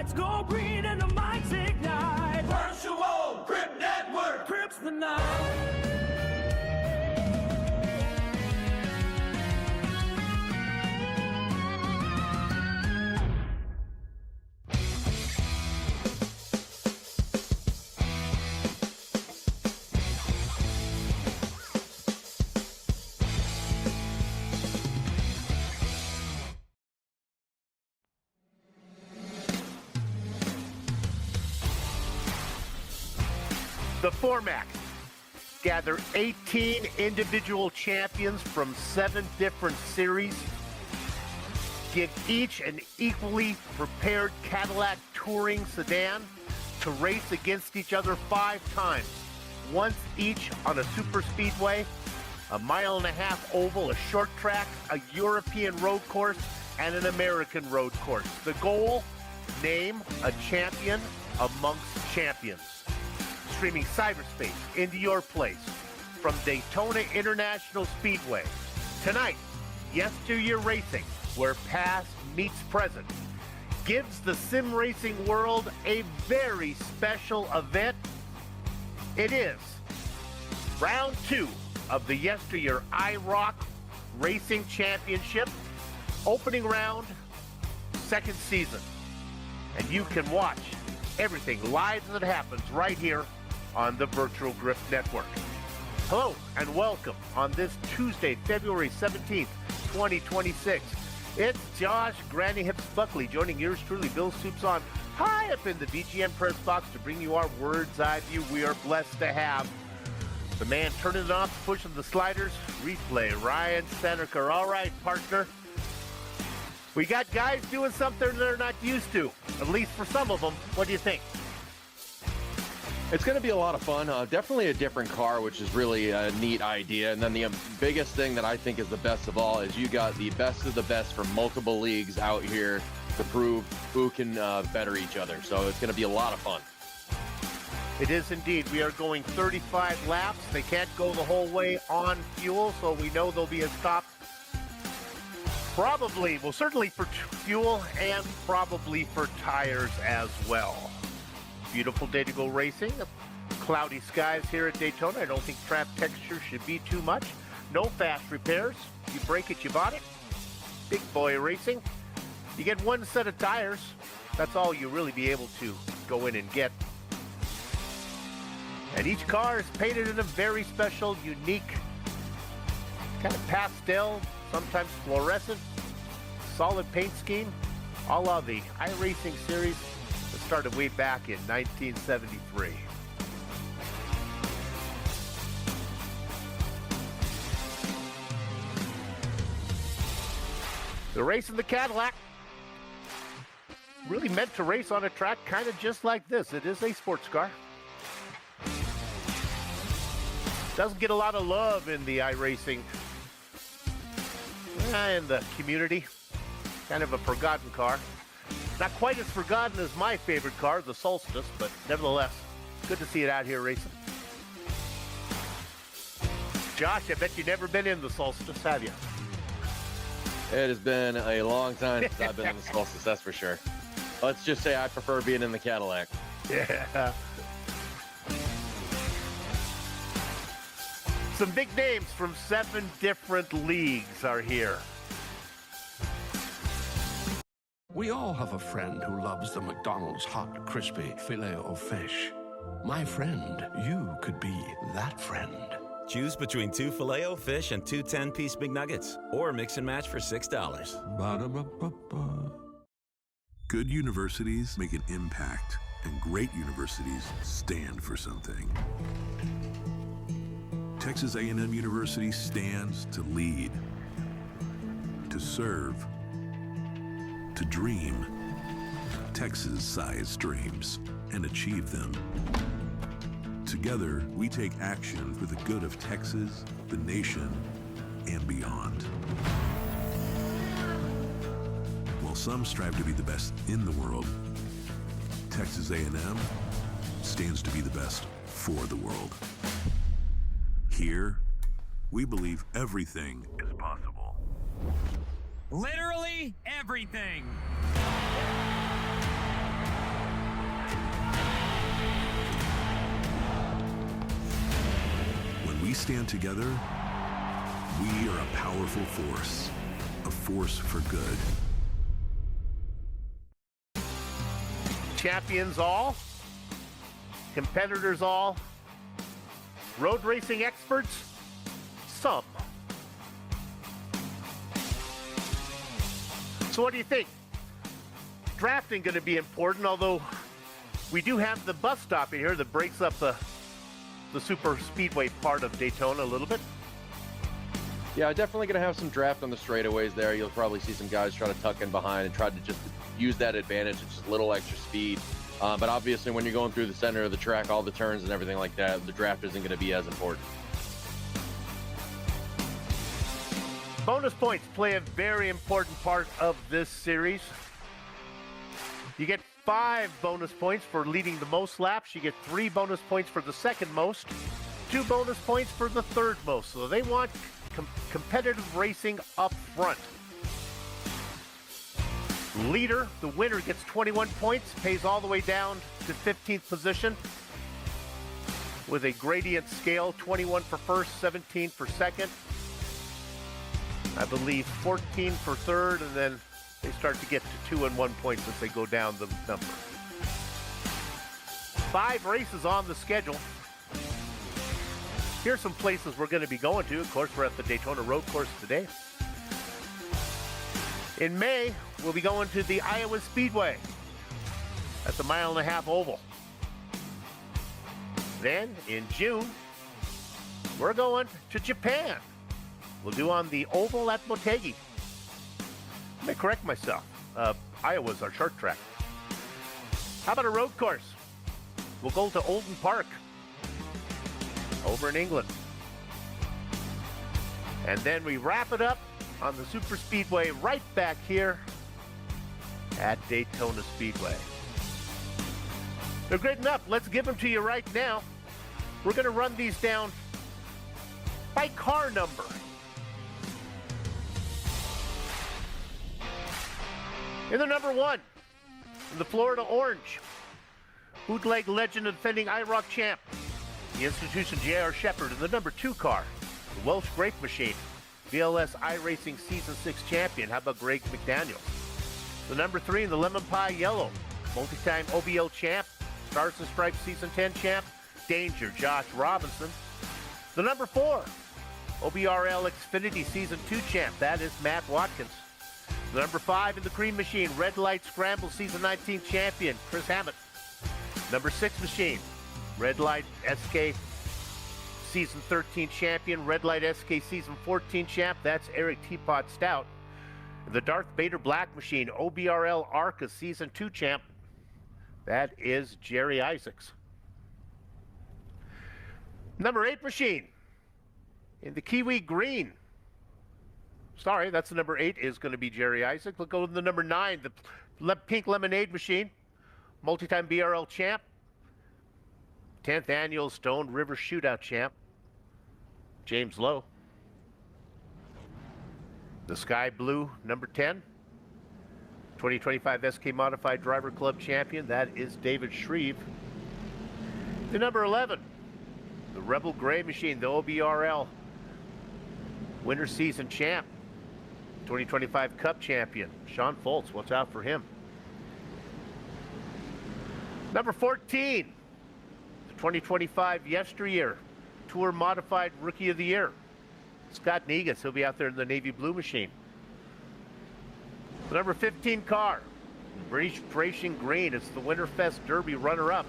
lights go green and the mics ignite. Virtual Grip Network Grips the night. The format: gather 18 individual champions from 7 different series. Give each an equally prepared Cadillac touring sedan to race against each other 5 times. Once each on a super speedway, a 1.5-mile oval, a short track, a European road course, and an American road course. The goal: name a champion amongst champions. Streaming cyberspace into your place from Daytona International Speedway. Tonight, YesterYear Racing, where past meets present, gives the sim racing world a very special event. It is round 2 of the YesterYear IROC Racing Championship, opening round, 2nd season. And you can watch everything live as it happens right here on the Virtual Grip Network. Hello and welcome on this Tuesday, February 17th, 2026. It's Josh Granny Hips Buckley joining yours truly, Bill Soupson, high up in the VGM press box to bring you our bird's eye view. We are blessed to have the man turning it off, pushing the sliders, replay, Ryan Seneca. All right, partner. We got guys doing something they're not used to, at least for some of them. What do you think? It's going to be a lot of fun. Definitely a different car, which is really a neat idea. And then the biggest thing that I think is the best of all is you got the best of the best from multiple leagues out here to prove who can better each other. So it's going to be a lot of fun. It is indeed. We are going 35 laps. They can't go the whole way on fuel, so we know there'll be a stop. Probably, well, certainly for fuel and probably for tires as well. Beautiful day to go racing. Cloudy skies here at Daytona. I don't think track texture should be too much. No fast repairs. You break it, you bought it. Big boy racing. You get 1 set of tires. That's all you'll really be able to go in and get. And each car is painted in a very special, unique, kind of pastel, sometimes fluorescent, solid paint scheme, a la the iRacing series that started way back in 1973. The race in the Cadillac, really meant to race on a track kind of just like this. It is a sports car. Doesn't get a lot of love in the iRacing in the community. Kind of a forgotten car. Not quite as forgotten as my favorite car, the Solstice, but nevertheless, good to see it out here racing. Josh, I bet you've never been in the Solstice, have you? It has been a long time since I've been in the Solstice, that's for sure. Let's just say I prefer being in the Cadillac. Yeah. Some big names from 7 different leagues are here. We all have a friend who loves the McDonald's hot, crispy Filet-O-Fish. My friend, you could be that friend. Choose between 2 Filet-O-Fish and 2 10-piece McNuggets, or mix and match for $6. Ba-da-ba-ba-ba. Good universities make an impact, and great universities stand for something. Texas A&M University stands to lead, to serve, to dream Texas-sized dreams and achieve them. Together, we take action for the good of Texas, the nation, and beyond. While some strive to be the best in the world, Texas A&M stands to be the best for the world. Here, we believe everything is possible. Literally everything. stand together, we are a powerful force, a force for good. Champions all, competitors all, road racing experts, some. So what do you think? Drafting going to be important, although we do have the bus stop in here that breaks up the super speedway part of Daytona a little bit. Yeah, definitely going to have some draft on the straightaways there. You'll probably see some guys try to tuck in behind and try to just use that advantage, just a little extra speed. But obviously, when you're going through the center of the track, all the turns and everything like that, the draft isn't going to be as important. Bonus points play a very important part of this series. You get 5 bonus points for leading the most laps. You get 3 bonus points for the second most, 2 bonus points for the third most. So they want competitive racing up front. Leader, the winner, gets 21 points, pays all the way down to 15th position with a gradient scale, 21 for first, 17 for second, I believe 14 for third, and then they start to get to 2 and 1 points as they go down the number. 5 races on the schedule. Here's some places we're going to be going to. Of course, we're at the Daytona Road Course today. In May, we'll be going to the Iowa Speedway. That's a 1.5 mile oval. Then, in June, we're going to Japan. We'll do on the oval at Motegi. Let me correct myself. Iowa's our short track. How about a road course? We'll go to Oldham Park over in England. And then we wrap it up on the Super Speedway right back here at Daytona Speedway. They're good enough. Let's give them to you right now. We're going to run these down by car number. In the number 1, in the Florida Orange, bootleg legend and defending IROC champ, the institution YesterYear Shepherd. In the number 2 car, the Welsh Grape Machine, VLS iRacing Season 6 champion. How about Greg McDaniel? The number 3 in the Lemon Pie Yellow, multi-time OBL champ, Stars and Stripes Season 10 champ, Danger Josh Robinson. The number 4, OBRL Xfinity Season 2 champ, that is Matt Watkins. The number 5 in the Cream Machine, Red Light Scramble Season 19 champion, Chris Hammett. Number 6 machine, Red Light SK Season 13 champion, Red Light SK Season 14 champ, that's Eric Teapot Stout. The Darth Vader Black Machine, OBRL ARCA Season 2 champ, that is Jerry Isaacs. Number 8 machine, in the Kiwi Green. Sorry, that's the number 8 is going to be Jerry Isaac. We'll go to the number 9, the Pink Lemonade Machine, multi-time BRL champ, 10th annual Stone River Shootout champ, James Lowe. The Sky Blue, number 10, 2025 SK Modified Driver Club champion, that is David Shreve. The number 11, the Rebel Gray Machine, the OBRL Winter Season champ, 2025 Cup champion, Sean Foltz. Watch out for him. Number 14, the 2025 YesterYear Tour Modified Rookie of the Year, Scott Negus. He'll be out there in the Navy Blue Machine. The number 15 car, British Racing Green. It's the Winterfest Derby runner-up,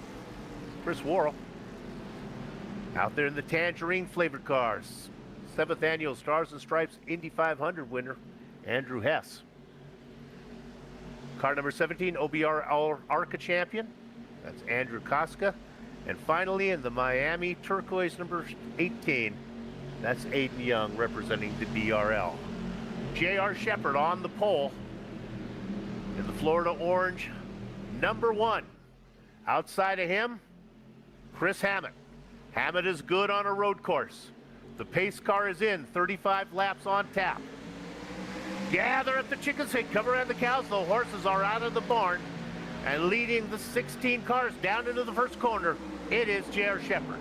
Chris Worrell. Out there in the Tangerine flavored cars, 7th annual Stars and Stripes Indy 500 winner, Andrew Hess. Car number 17, OBRL ARCA champion, that's Andrew Koska. And finally, in the Miami Turquoise number 18, that's Aiden Young representing the BRL. YesterYear Shepherd on the pole. In the Florida Orange, number 1. Outside of him, Chris Hammett. Hammett is good on a road course. The pace car is in, 35 laps on tap. Gather up the chickens, hey, cover around the cows. The horses are out of the barn. And leading the 16 cars down into the first corner, it is YesterYear Shepherd.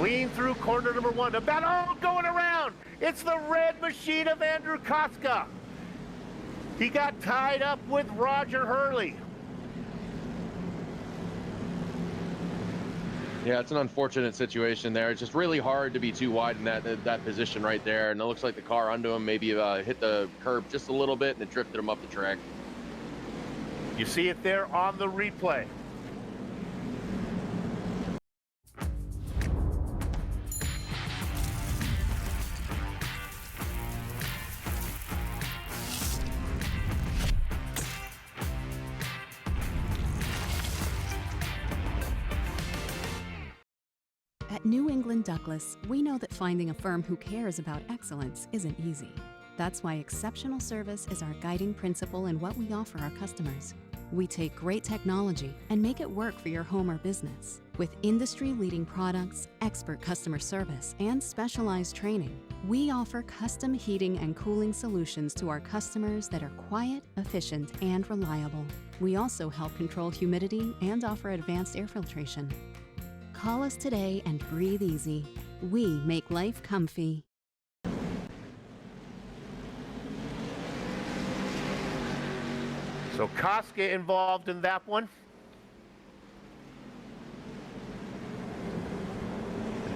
Clean through corner number 1. The battle going around. It's the red machine of Andrew Koska. He got tied up with Roger Hurley. Yeah, it's an unfortunate situation there. It's just really hard to be too wide in that position right there. And it looks like the car under him maybe hit the curb just a little bit and it drifted him up the track. You see it there on the replay. At New England Douglas, we know that finding a firm who cares about excellence isn't easy. That's why exceptional service is our guiding principle in what we offer our customers. We take great technology and make it work for your home or business. With industry-leading products, expert customer service, and specialized training, we offer custom heating and cooling solutions to our customers that are quiet, efficient, and reliable. We also help control humidity and offer advanced air filtration. Call us today and breathe easy. We make life comfy. So Koska involved in that one.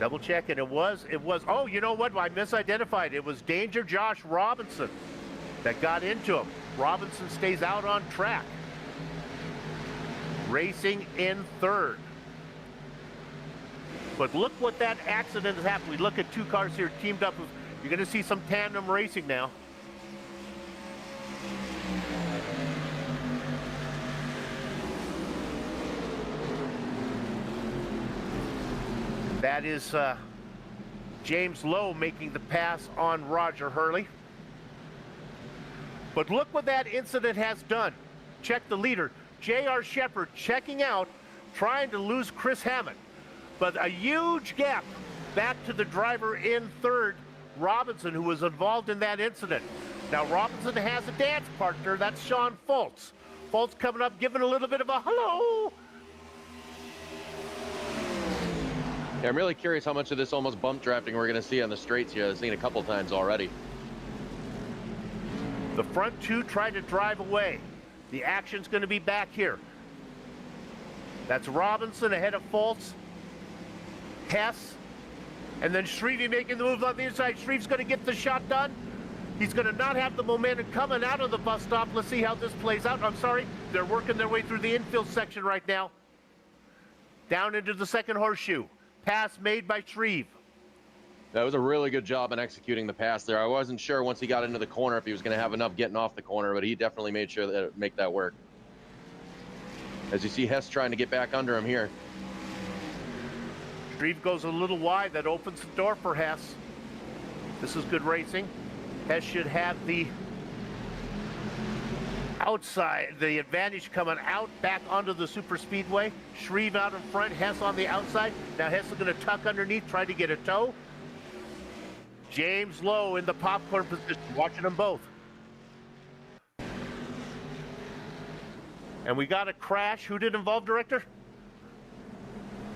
Double check, and it was, oh, you know what? I misidentified. It was Danger Josh Robinson that got into him. Robinson stays out on track. Racing in third. But look what that accident has happened. We look at two cars here teamed up. You're going to see some tandem racing now. That is James Lowe making the pass on Roger Hurley. But look what that incident has done. Check the leader, J.R. Shepard, checking out, trying to lose Chris Hammond. But a huge gap back to the driver in third, Robinson, who was involved in that incident. Now Robinson has a dance partner, that's Sean Foltz. Foltz coming up, giving a little bit of a hello. Yeah, I'm really curious how much of this almost bump drafting we're going to see on the straights here. I've seen a couple times already. The front two try to drive away. The action's going to be back here. That's Robinson ahead of Foltz. Hess, and then Shrevey making the move on the inside. Shreve's going to get the shot done. He's going to not have the momentum coming out of the bus stop. Let's see how this plays out. I'm sorry, they're working their way through the infield section right now. Down into the second horseshoe. Pass made by Shreve. That was a really good job in executing the pass there. I wasn't sure once he got into the corner if he was going to have enough getting off the corner, but he definitely made sure to make that work. As you see Hess trying to get back under him here. Shreve goes a little wide. That opens the door for Hess. This is good racing. Hess should have the outside, the advantage coming out back onto the super speedway. Shreve out in front, Hess on the outside. Now Hess is going to tuck underneath, try to get a tow. James Lowe in the popcorn position, watching them both. And we got a crash. Who did involve, Director?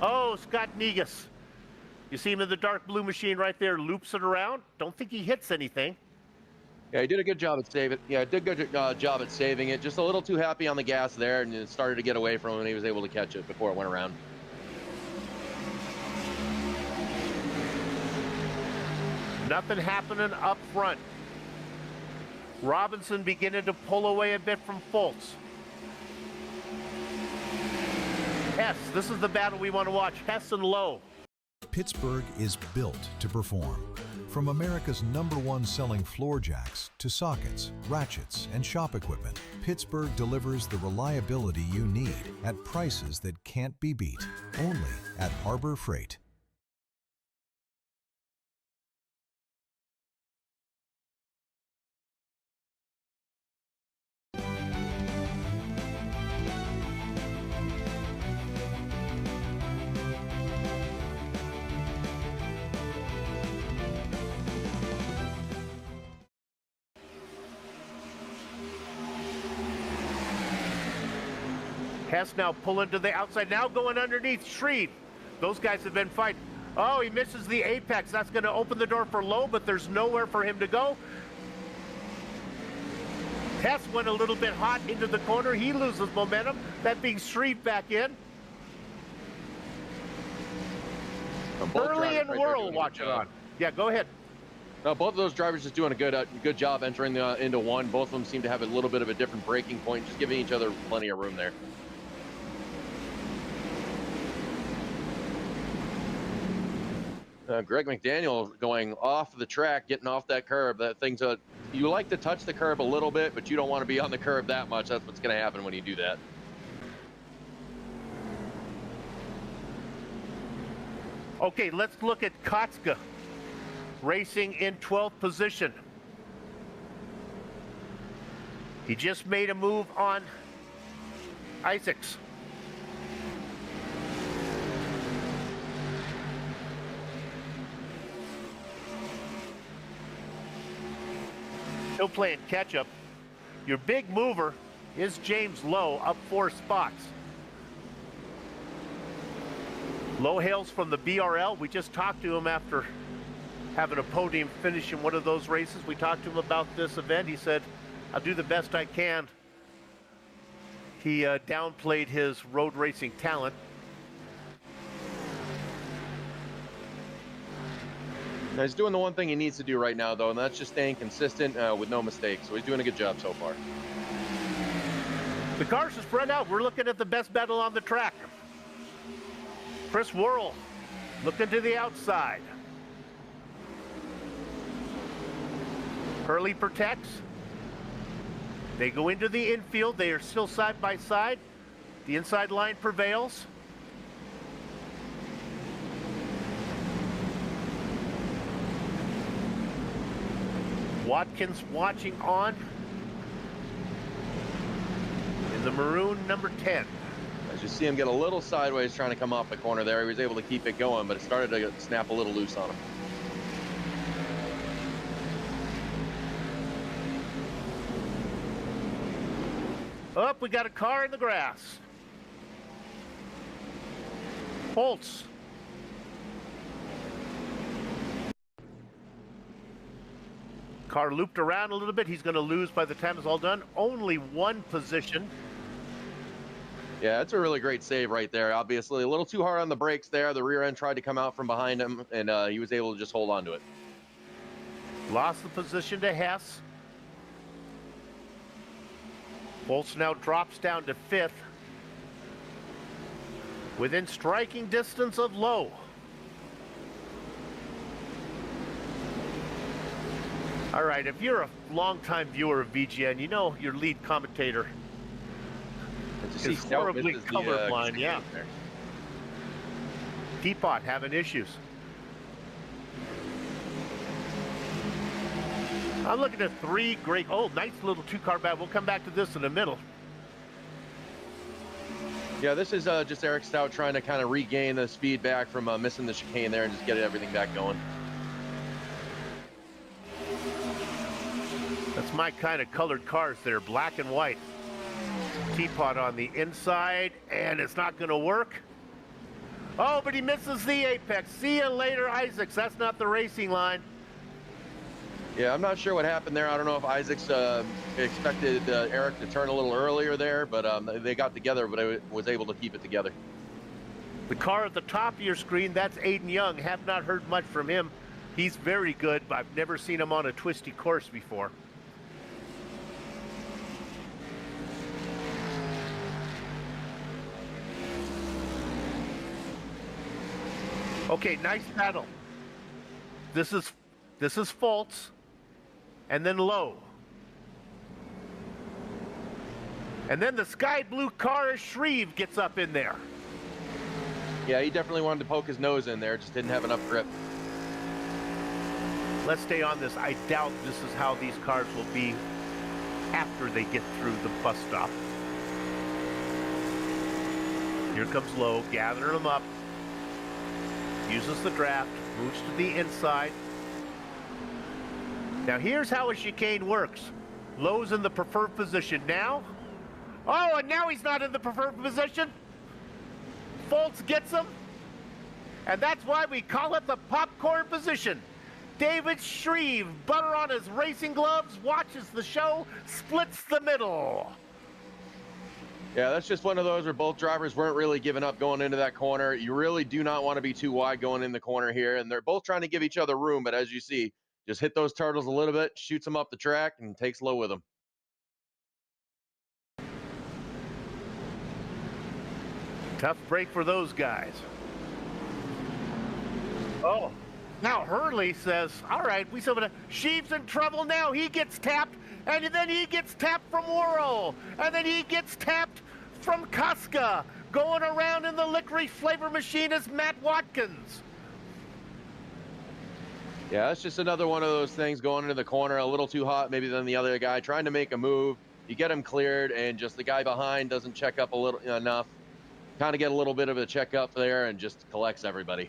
Oh, Scott Negus. You see him in the dark blue machine right there, loops it around. Don't think he hits anything. Yeah, he did a good job at saving it. Yeah, did a good job at saving it. Just a little too happy on the gas there, and it started to get away from him, and he was able to catch it before it went around. Nothing happening up front. Robinson beginning to pull away a bit from Foltz. Hess, this is the battle we want to watch. Hess and Lowe. Pittsburgh is built to perform. From America's #1 selling floor jacks to sockets, ratchets, and shop equipment, Pittsburgh delivers the reliability you need at prices that can't be beat. Only at Harbor Freight. Hess now pulling to the outside, now going underneath Shreve. Those guys have been fighting. Oh, he misses the apex. That's going to open the door for Lowe, but there's nowhere for him to go. Hess went a little bit hot into the corner. He loses momentum. That being Shreve back in. Burley and Whirl watching on. Yeah, go ahead. No, both of those drivers just doing a good job entering into one. Both of them seem to have a little bit of a different braking point, just giving each other plenty of room there. Greg McDaniel going off the track, getting off that curb. That thing's you like to touch the curb a little bit, but you don't want to be on the curb that much. That's what's going to happen when you do that. Okay, let's look at Kotska racing in 12th position. He just made a move on Isaacs. Still playing catch-up. Your big mover is James Lowe, up 4 spots. Lowe hails from the BRL. We just talked to him after having a podium finish in one of those races. We talked to him about this event. He said, I'll do the best I can. He downplayed his road racing talent. Now, he's doing the one thing he needs to do right now, though, and that's just staying consistent with no mistakes. So he's doing a good job so far. The cars are spread out. We're looking at the best battle on the track. Chris Whirl looking to the outside. Hurley protects. They go into the infield. They are still side by side. The inside line prevails. Watkins watching on in the maroon number 10. As you see him get a little sideways trying to come off the corner there, he was able to keep it going, but it started to snap a little loose on him. Up, we got a car in the grass. Holtz. Car looped around a little bit. He's going to lose by the time it's all done. Only one position. Yeah, that's a really great save right there. Obviously, a little too hard on the brakes there. The rear end tried to come out from behind him, and he was able to just hold on to it. Lost the position to Hess. Holtz now drops down to 5th. Within striking distance of Lowe. All right, if you're a longtime viewer of VGN, you know your lead commentator is horribly colorblind, yeah. Teapot having issues. I'm looking at 3 great, nice little 2-car battle. We'll come back to this in a minute. Yeah, this is just Eric Stout trying to kind of regain the speed back from missing the chicane there and just get everything back going. That's my kind of colored cars there, black and white. Teapot on the inside, and it's not going to work. Oh, but he misses the apex. See you later, Isaacs. That's not the racing line. Yeah, I'm not sure what happened there. I don't know if Isaacs expected Eric to turn a little earlier there, but they got together, but I was able to keep it together. The car at the top of your screen, that's Aiden Young. Have not heard much from him. He's very good, but I've never seen him on a twisty course before. Okay, nice battle. This is Fultz, and then Lowe. And then the sky blue car of Shreve gets up in there. Yeah, he definitely wanted to poke his nose in there, just didn't have enough grip. Let's stay on this. I doubt this is how these cars will be after they get through the bus stop. Here comes Lowe, gathering them up. Uses the draft, moves to the inside. Now here's how a chicane works. Lowe's in the preferred position now. Oh, and now he's not in the preferred position. Fultz gets him. And that's why we call it the popcorn position. David Shreve, butter on his racing gloves, watches the show, splits the middle. Yeah, that's just one of those where both drivers weren't really giving up going into that corner. You really do not want to be too wide going in the corner here, and they're both trying to give each other room, but as you see, just hit those turtles a little bit, shoots them up the track, and takes low with them. Tough break for those guys. Oh, now Hurley says, all right, we still have Sheaves in trouble now. He gets tapped, and then he gets tapped from Worrell, and then he gets tapped from Kuska. Going around in the licorice flavor machine is Matt Watkins. Yeah, that's just another one of those things going into the corner, a little too hot maybe than the other guy, trying to make a move. You get him cleared, and just the guy behind doesn't check up a little enough. Kind of get a little bit of a checkup there and just collects everybody.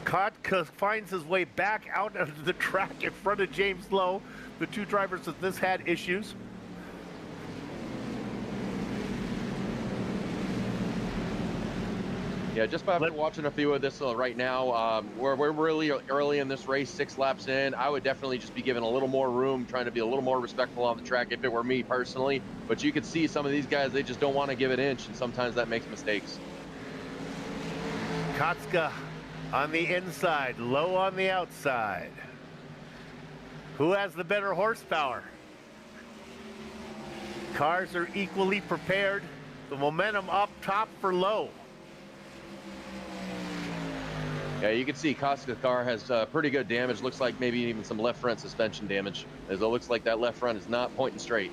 Kotka finds his way back out onto the track in front of James Lowe. The two drivers of this had issues. Yeah, just after watching a few of this right now, we're really early in this race, 6 laps in. I would definitely just be given a little more room, trying to be a little more respectful on the track if it were me personally. But you could see some of these guys, they just don't want to give an inch, and sometimes that makes mistakes. Kotska on the inside, Low on the outside. Who has the better horsepower? Cars are equally prepared. The momentum up top for Low. Yeah, you can see Koska's car has pretty good damage. Looks like maybe even some left front suspension damage, as it looks like that left front is not pointing straight.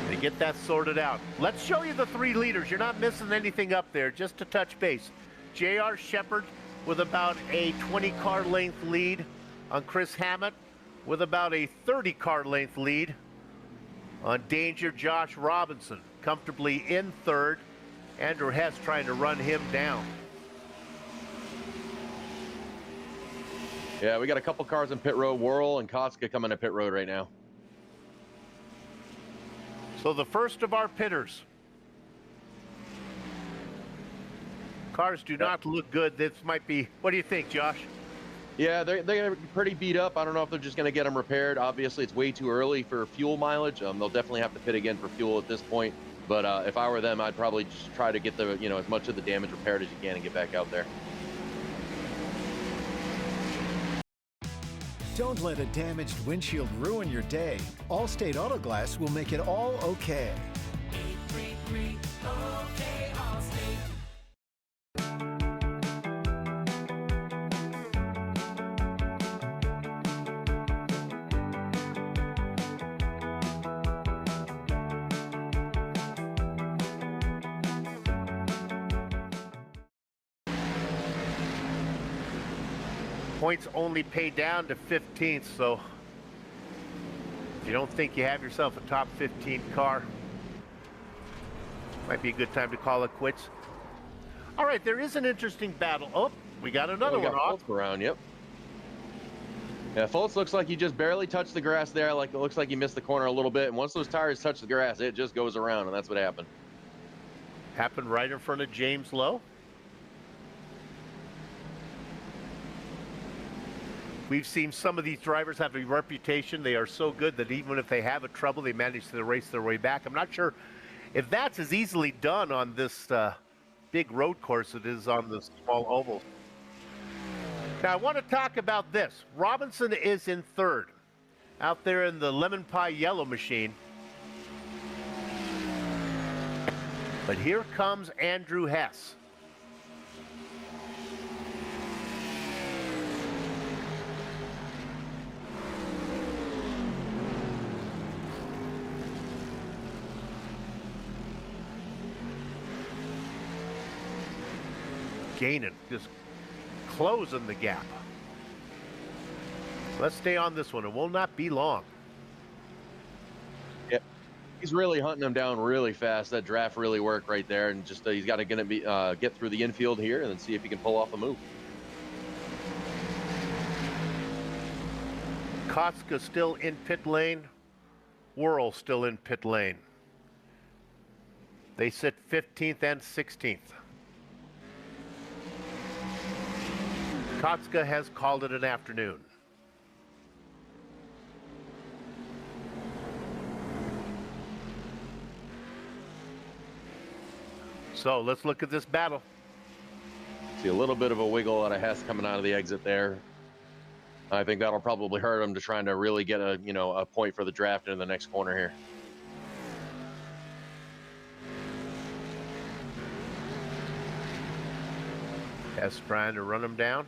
They get that sorted out. Let's show you the 3 leaders. You're not missing anything up there, just to touch base. J.R. Shepard with about a 20-car length lead on Chris Hammett, with about a 30-car length lead on Danger Josh Robinson, comfortably in 3rd. Andrew Hess trying to run him down. Yeah, we got a couple cars in pit road. Worrell and Koska coming to pit road right now. So the first of our pitters. Cars do not look good. This might be, what do you think, Josh? Yeah, they're pretty beat up. I don't know if they're just going to get them repaired. Obviously, it's way too early for fuel mileage. They'll definitely have to pit again for fuel at this point. But if I were them, I'd probably just try to get the, as much of the damage repaired as you can and get back out there. Don't let a damaged windshield ruin your day. Allstate Auto Glass will make it all okay. 833 OK Allstate. Points only pay down to 15th, so if you don't think you have yourself a top 15 car, might be a good time to call it quits. All right, there is an interesting battle. Oh, we got another one off. Foltz around, yep. Yeah, Foltz looks like he just barely touched the grass there. Like it looks like he missed the corner a little bit. And once those tires touch the grass, it just goes around, and that's what happened. Happened right in front of James Lowe. We've seen some of these drivers have a reputation. They are so good that even if they have a trouble, they manage to race their way back. I'm not sure if that's as easily done on this big road course as it is on the small oval. Now, I want to talk about this. Robinson is in 3rd, out there in the lemon pie yellow machine. But here comes Andrew Hess. Gaining, just closing the gap. Let's stay on this one. It will not be long. Yeah, he's really hunting them down really fast. That draft really worked right there, and just he's got to get through the infield here and then see if he can pull off a move. Kotska still in pit lane. Worrell still in pit lane. They sit 15th and 16th. Kotska has called it an afternoon. So let's look at this battle. See a little bit of a wiggle out of Hess coming out of the exit there. I think that'll probably hurt him to trying to really get a, you know, a point for the draft in the next corner here. Hess trying to run him down.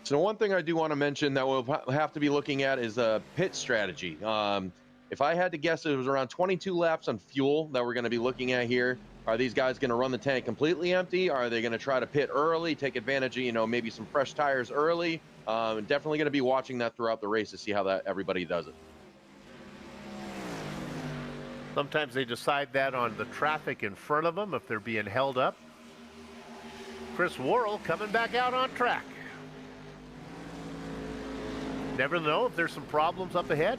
So one thing I do want to mention that we'll have to be looking at is a pit strategy. If I had to guess, it was around 22 laps on fuel that we're going to be looking at here. Are these guys going to run the tank completely empty? Are they going to try to pit early, take advantage of, you know, maybe some fresh tires early? Definitely going to be watching that throughout the race to see how that everybody does it. Sometimes they decide that on the traffic in front of them if they're being held up. Chris Worrell coming back out on track. Never know if there's some problems up ahead.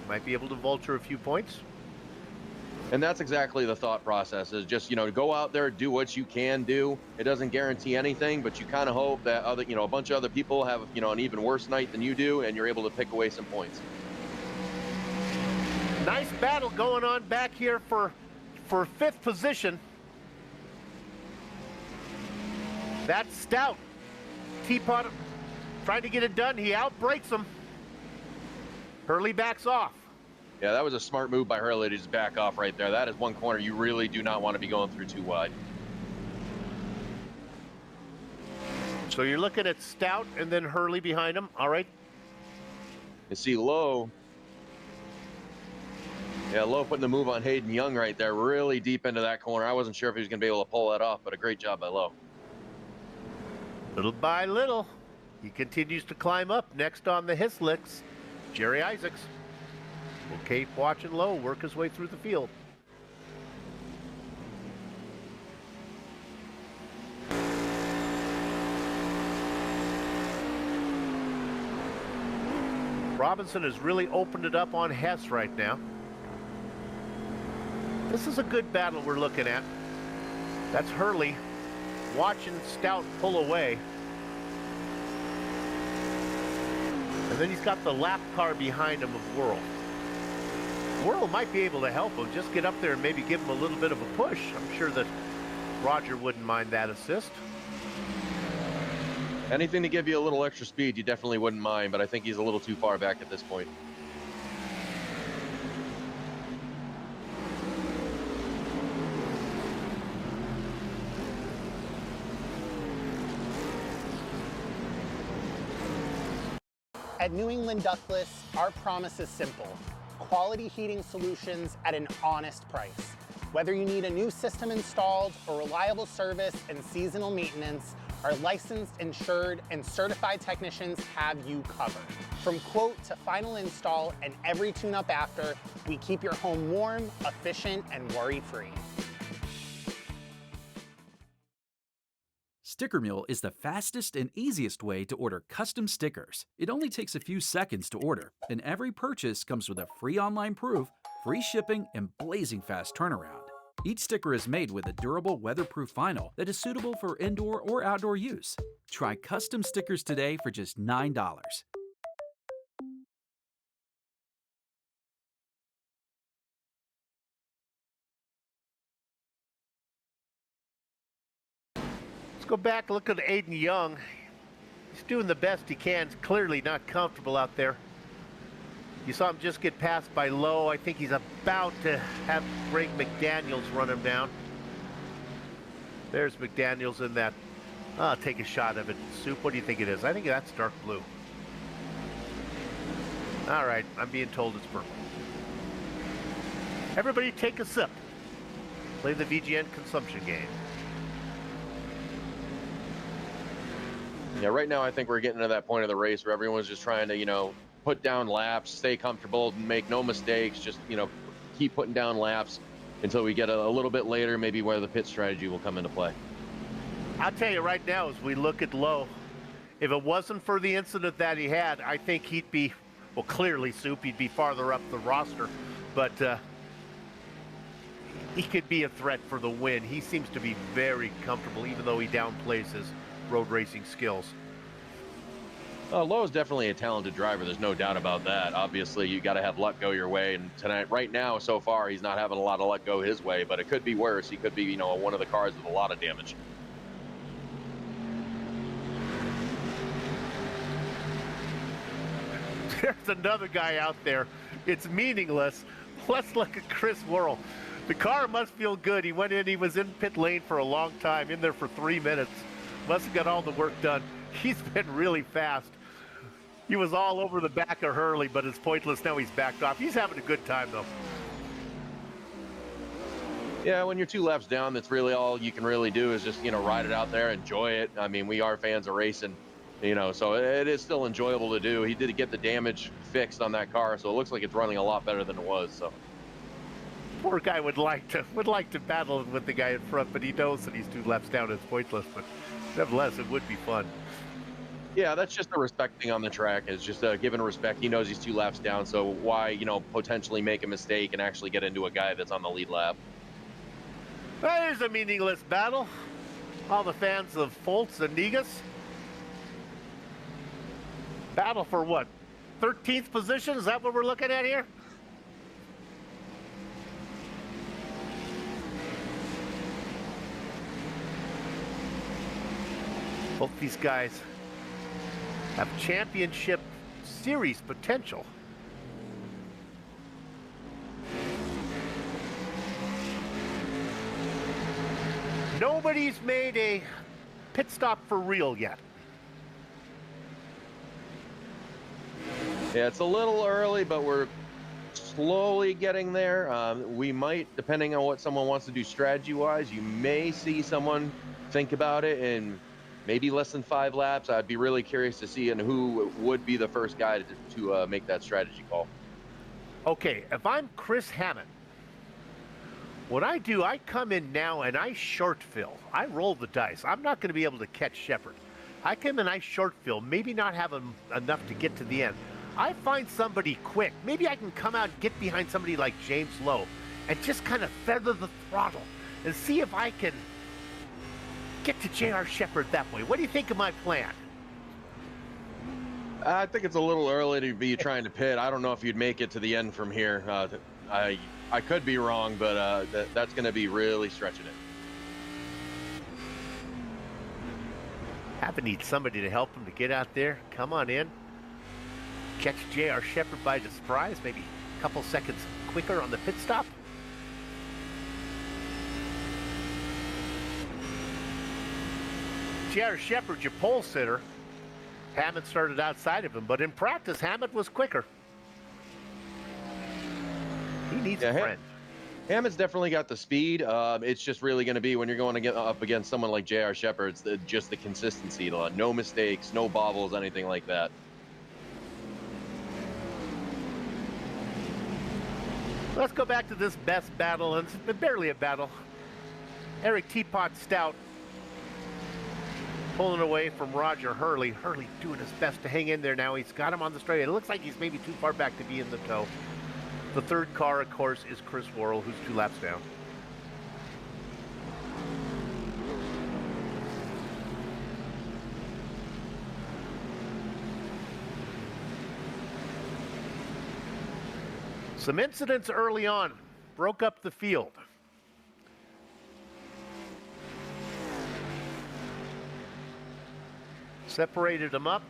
Might be able to vulture a few points. And that's exactly the thought process, is just, you know, go out there, do what you can do. It doesn't guarantee anything, but you kind of hope that other, you know, a bunch of other people have, you know, an even worse night than you do, and you're able to pick away some points. Nice battle going on back here for fifth position. That's Stout. Teapot trying to get it done. He outbreaks him. Hurley backs off. Yeah, that was a smart move by Hurley to just back off right there. That is one corner you really do not want to be going through too wide. So you're looking at Stout and then Hurley behind him. All right. You see Lowe. Yeah, Lowe putting the move on Hayden Young right there, really deep into that corner. I wasn't sure if he was going to be able to pull that off, but a great job by Lowe. Little by little, he continues to climb up. Next on the Hislicks, Jerry Isaacs. We'll keep watching Lowe work his way through the field. Robinson has really opened it up on Hess right now. This is a good battle we're looking at. That's Hurley watching Stout pull away. And then he's got the lap car behind him of Worrell. Worrell might be able to help him, just get up there and maybe give him a little bit of a push. I'm sure that Roger wouldn't mind that assist. Anything to give you a little extra speed, you definitely wouldn't mind, but I think he's a little too far back at this point. At New England Ductless, our promise is simple. Quality heating solutions at an honest price. Whether you need a new system installed or reliable service and seasonal maintenance, our licensed, insured, and certified technicians have you covered. From quote to final install and every tune-up after, we keep your home warm, efficient, and worry-free. Sticker Mule is the fastest and easiest way to order custom stickers. It only takes a few seconds to order, and every purchase comes with a free online proof, free shipping, and blazing fast turnaround. Each sticker is made with a durable weatherproof vinyl that is suitable for indoor or outdoor use. Try custom stickers today for just $9. Let's go back, look at Aiden Young. He's doing the best he can. He's clearly not comfortable out there. You saw him just get passed by Lowe. I think he's about to have Greg McDaniels run him down. There's McDaniels in that. I'll take a shot of it. Soup, what do you think it is? I think that's dark blue. All right, I'm being told it's purple. Everybody take a sip. Play the VGN consumption game. Yeah, right now I think we're getting to that point of the race where everyone's just trying to, you know, put down laps, stay comfortable, make no mistakes, just, you know, keep putting down laps. until we get a little bit later, maybe where the pit strategy will come into play. I'll tell you right now, as we look at Lowe, if it wasn't for the incident that he had, I think he'd be, well, clearly, Soup, he'd be farther up the roster. But he could be a threat for the win. He seems to be very comfortable, even though he downplays his road racing skills. Lowe is definitely a talented driver. There's no doubt about that. Obviously, you got to have luck go your way. And tonight, right now, so far, he's not having a lot of luck go his way. But it could be worse. He could be, you know, one of the cars with a lot of damage. There's another guy out there. It's meaningless. Let's look at Chris Worrell. The car must feel good. He went in, he was in pit lane for a long time, in there for 3 minutes. Must have got all the work done. He's been really fast. He was all over the back of Hurley, but it's pointless. Now he's backed off. He's having a good time, though. Yeah, when you're 2 laps down, that's really all you can really do is just, you know, ride it out there, enjoy it. I mean, we are fans of racing, you know, so it is still enjoyable to do. He did get the damage fixed on that car, so it looks like it's running a lot better than it was. So poor guy would like to battle with the guy in front, but he knows that he's 2 laps down. It's pointless, but nevertheless, it would be fun. Yeah, that's just the respecting on the track. It's just giving respect. He knows he's 2 laps down, so why, you know, potentially make a mistake and actually get into a guy that's on the lead lap. There's a meaningless battle. All the fans of Foltz and Negus. Battle for what? 13th position? Is that what we're looking at here? Both these guys have championship series potential. Nobody's made a pit stop for real yet. Yeah, it's a little early, but we're slowly getting there. We might, depending on what someone wants to do strategy-wise, you may see someone think about it in maybe less than 5 laps. I'd be really curious to see who would be the first guy to make that strategy call. Okay, if I'm Chris Hammond, what I do, I come in now and I short fill. I roll the dice. I'm not going to be able to catch Shepard. I come in, I short fill, maybe not have enough to get to the end. I find somebody quick. Maybe I can come out and get behind somebody like James Lowe and just kind of feather the throttle and see if I can get to J.R. Shepard that way. What do you think of my plan? I think it's a little early to be trying to pit. I don't know if you'd make it to the end from here. I could be wrong, but that's going to be really stretching it. Happen need somebody to help him to get out there. Come on in. Catch J.R. Shepard by surprise, maybe a couple seconds quicker on the pit stop. J.R. Shepard, your pole sitter. Hammond started outside of him, but in practice, Hammond was quicker. He needs a friend. Hammond's definitely got the speed. It's just really going to be when you're going to get up against someone like J.R. Shepard, it's just the consistency. No mistakes, no bobbles, anything like that. Let's go back to this best battle, and it's barely a battle. Eric Teapot Stout pulling away from Roger Hurley. Hurley doing his best to hang in there now. He's got him on the straight. It looks like he's maybe too far back to be in the tow. The third car, of course, is Chris Worrell, who's 2 laps down. Some incidents early on broke up the field. Separated them up.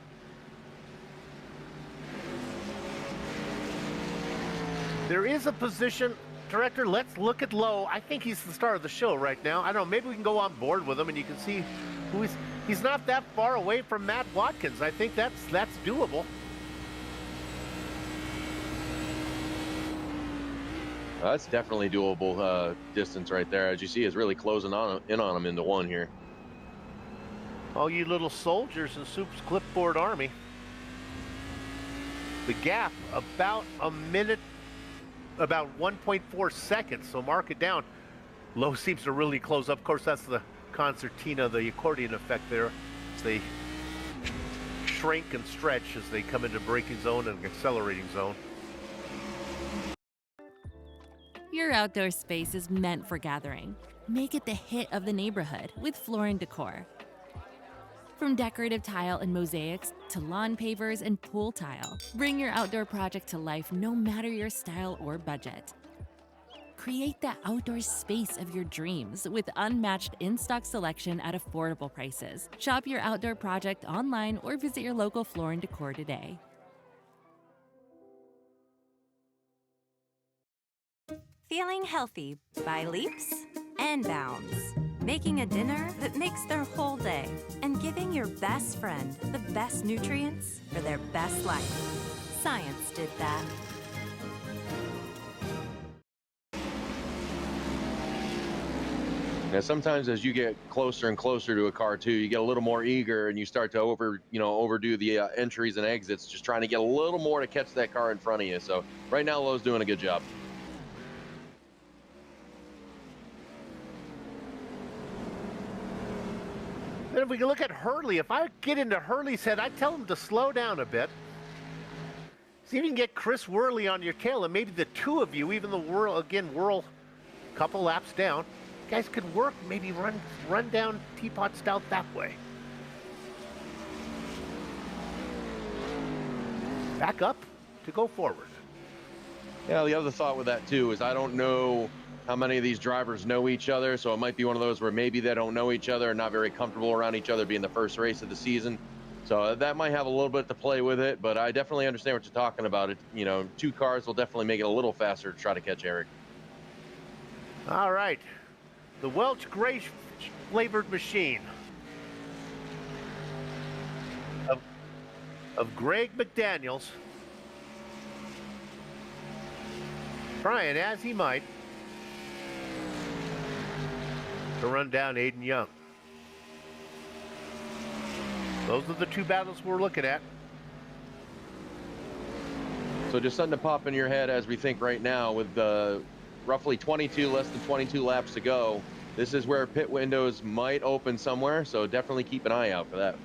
There is a position, Director, let's look at Lowe. I think he's the star of the show right now. I don't know, maybe we can go on board with him and you can see who he's not that far away from Matt Watkins. I think that's doable. That's definitely doable distance right there. As you see, is really closing in on him into 1 here. All you little soldiers in Soup's clipboard army. The gap about a minute about 1.4 seconds, so mark it down. Low seems to really close up. Of course, that's the concertina, the accordion effect there. They shrink and stretch as they come into braking zone and accelerating zone. Your outdoor space is meant for gathering. Make it the hit of the neighborhood with Floor & Decor. From decorative tile and mosaics to lawn pavers and pool tile, bring your outdoor project to life no matter your style or budget. Create the outdoor space of your dreams with unmatched in-stock selection at affordable prices. Shop your outdoor project online or visit your local Floor & Decor today. Feeling healthy by leaps and bounds. Making a dinner that makes their whole day. And giving your best friend the best nutrients for their best life. Science did that. Now, sometimes as you get closer and closer to a car too, you get a little more eager and you start to overdo the entries and exits, just trying to get a little more to catch that car in front of you. So right now, Lowe's doing a good job. Then if we can look at Hurley, if I get into Hurley's head, I tell him to slow down a bit. See if you can get Chris Worley on your tail, and maybe the two of you, even the Whirl a couple laps down, guys could work, maybe run down Teapot Stout that way. Back up to go forward. Yeah, the other thought with that too is I don't know how many of these drivers know each other, so it might be one of those where maybe they don't know each other and not very comfortable around each other being the first race of the season. So that might have a little bit to play with it, but I definitely understand what you're talking about. Two cars will definitely make it a little faster to try to catch Eric. All right, the Welch Gray flavored machine of Greg McDaniels, trying as he might to run down Aiden Young. Those are the two battles we're looking at. So just something to pop in your head as we think right now with roughly less than 22 laps to go. This is where pit windows might open somewhere, so definitely keep an eye out for that.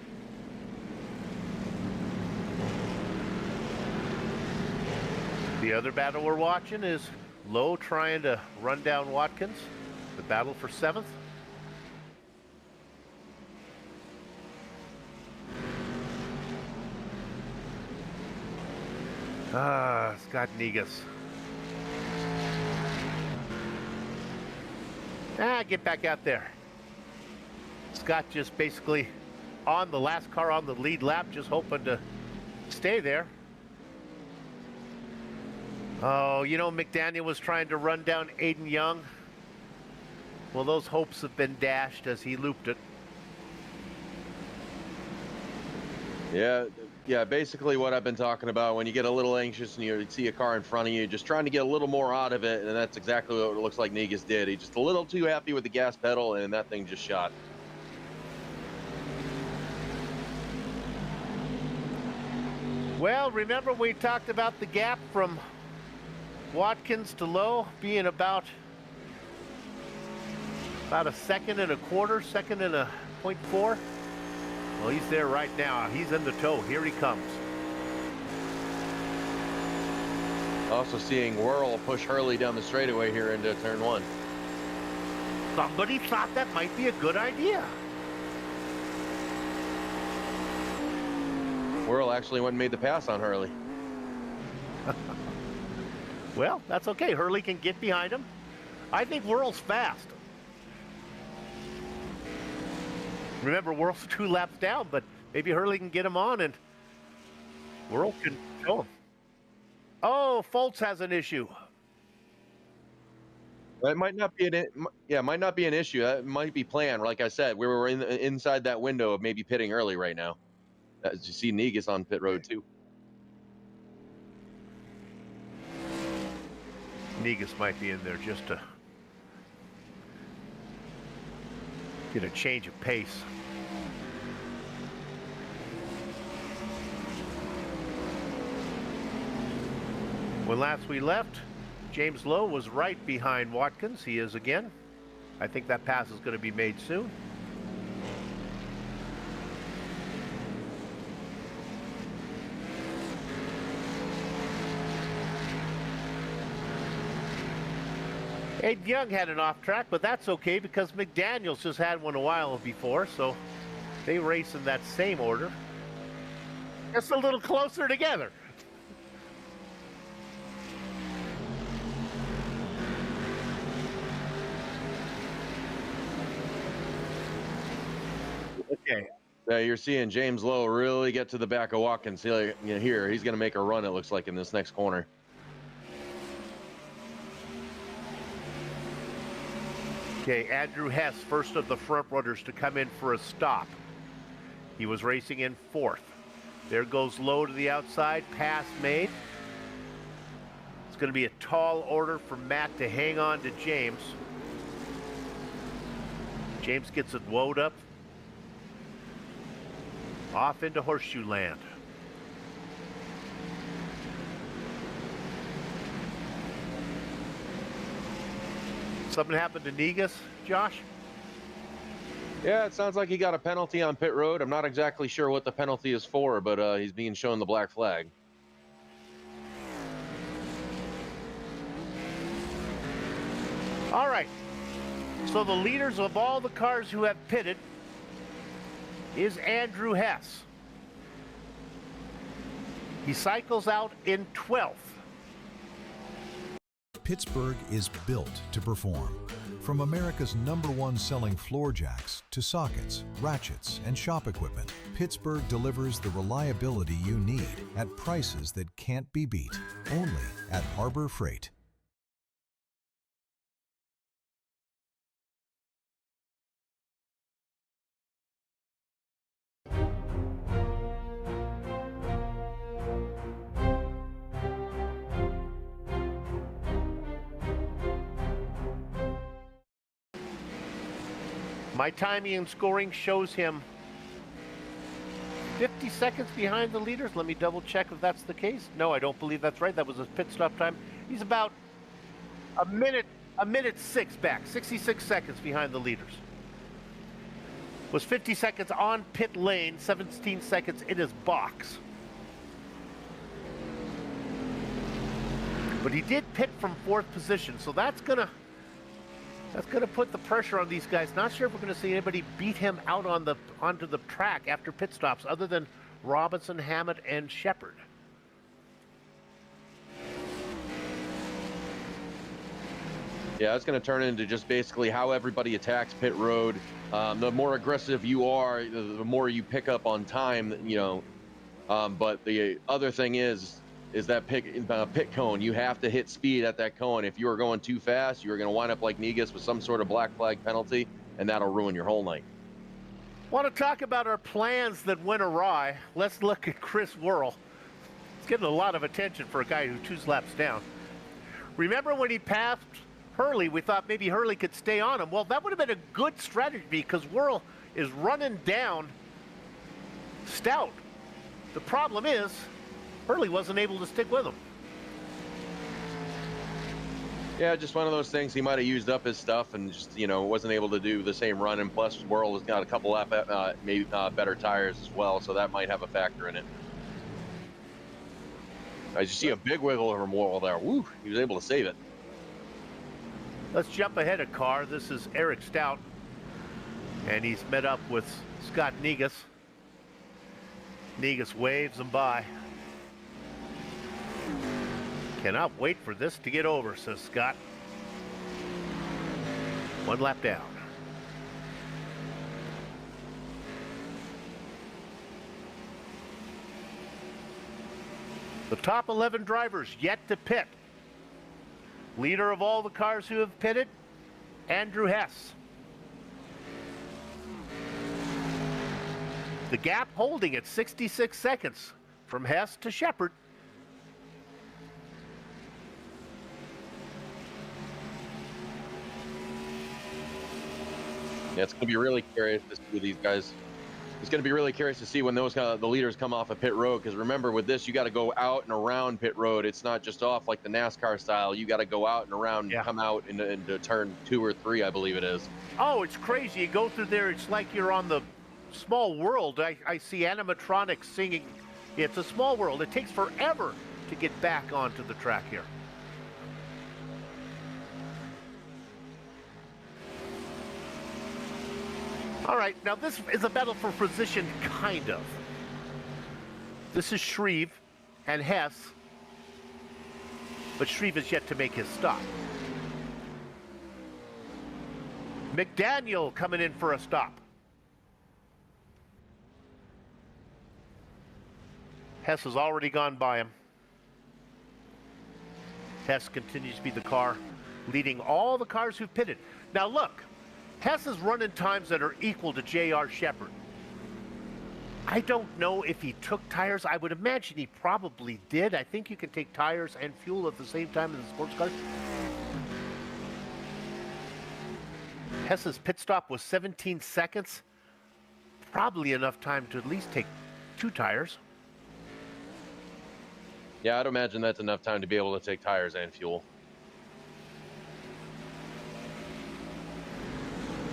The other battle we're watching is Lowe trying to run down Watkins. The battle for 7th. Scott Negus. Get back out there. Scott just basically on the last car on the lead lap, just hoping to stay there. Oh, McDaniel was trying to run down Aiden Young. Well, those hopes have been dashed as he looped it. Yeah, basically what I've been talking about, when you get a little anxious and you see a car in front of you, just trying to get a little more out of it, and that's exactly what it looks like Negus did. He's just a little too happy with the gas pedal, and that thing just shot. Well, remember we talked about the gap from Watkins to Lowe being about a second and a quarter, second and a 0.4. Well, he's there right now. He's in the tow. Here he comes. Also seeing Whirl push Hurley down the straightaway here into turn 1. Somebody thought that might be a good idea. Whirl actually went and made the pass on Hurley. Well, that's okay. Hurley can get behind him. I think Whirl's fast. Remember, Whirl's 2 laps down, but maybe Hurley can get him on and Whirl can show him. Oh, Foltz has an issue. That might not be might not be an issue. That might be planned. Like I said, we were inside that window of maybe pitting early right now. As you see, Negus on pit road too. Negus might be in there just to get a change of pace. When last we left, James Lowe was right behind Watkins. He is again. I think that pass is going to be made soon. Aiden Young had an off track, but that's okay because McDaniels just had one a while before, so they race in that same order. Just a little closer together. Okay. You're seeing James Lowe really get to the back of Watkins. Here, he's going to make a run, it looks like, in this next corner. Okay, Andrew Hess, first of the front runners to come in for a stop. He was racing in fourth. There goes Lowe to the outside, pass made. It's going to be a tall order for Matt to hang on to James. James gets it woed up. Off into horseshoe land. Something happened to Negus, Josh? Yeah, it sounds like he got a penalty on pit road. I'm not exactly sure what the penalty is for, but he's being shown the black flag. All right. So the leaders of all the cars who have pitted is Andrew Hess. He cycles out in 12th. Pittsburgh is built to perform. From America's #1 selling floor jacks to sockets, ratchets, and shop equipment, Pittsburgh delivers the reliability you need at prices that can't be beat. Only at Harbor Freight. My timing and scoring shows him 50 seconds behind the leaders. Let me double check if that's the case. No, I don't believe that's right. That was his pit stop time. He's about a minute 6 back, 66 seconds behind the leaders. Was 50 seconds on pit lane, 17 seconds in his box. But he did pit from 4th position, so that's gonna put the pressure on these guys. Not sure if we're going to see anybody beat him out onto the track after pit stops other than Robinson, Hammett, and Shepard. Yeah, it's going to turn into just basically how everybody attacks pit road. The more aggressive you are, the more you pick up on time, but the other thing is that pit cone. You have to hit speed at that cone. If you are going too fast, you're going to wind up like Negus with some sort of black flag penalty, and that'll ruin your whole night. Want to talk about our plans that went awry? Let's look at Chris Worrell. He's getting a lot of attention for a guy who's 2 laps down. Remember when he passed Hurley, we thought maybe Hurley could stay on him. Well, that would have been a good strategy because Worrell is running down Stout. The problem is, Hurley wasn't able to stick with him. Yeah, just one of those things. He might have used up his stuff and just, wasn't able to do the same run. And plus, Worrell has got a couple maybe better tires as well, so that might have a factor in it. As you see a big wiggle from Worrell there. Woo, he was able to save it. Let's jump ahead a car. This is Eric Stout, and he's met up with Scott Negus. Negus waves him by. Cannot wait for this to get over, says Scott. 1 lap down. The top 11 drivers yet to pit. Leader of all the cars who have pitted, Andrew Hess. The gap holding at 66 seconds from Hess to Shepard. Yeah, it's going to be really curious to see these guys It's going to be really curious to see when those the leaders come off of pit road, because remember, with this, you got to go out and around pit road. It's not just off like the NASCAR style. You got to go out and around and come out into turn 2 or 3, I believe it is. Oh, it's crazy. You go through there, it's like you're on the Small World. I see animatronics singing. It's a Small World. It takes forever to get back onto the track here. All right, now this is a battle for position, kind of. This is Shreve and Hess, but Shreve is yet to make his stop. McDaniel coming in for a stop. Hess has already gone by him. Hess continues to be the car leading all the cars who've pitted. Now look, Hess is running times that are equal to J.R. Shepherd. I don't know if he took tires. I would imagine he probably did. I think you can take tires and fuel at the same time in the sports cars. Hess's pit stop was 17 seconds. Probably enough time to at least take 2 tires. Yeah, I'd imagine that's enough time to be able to take tires and fuel.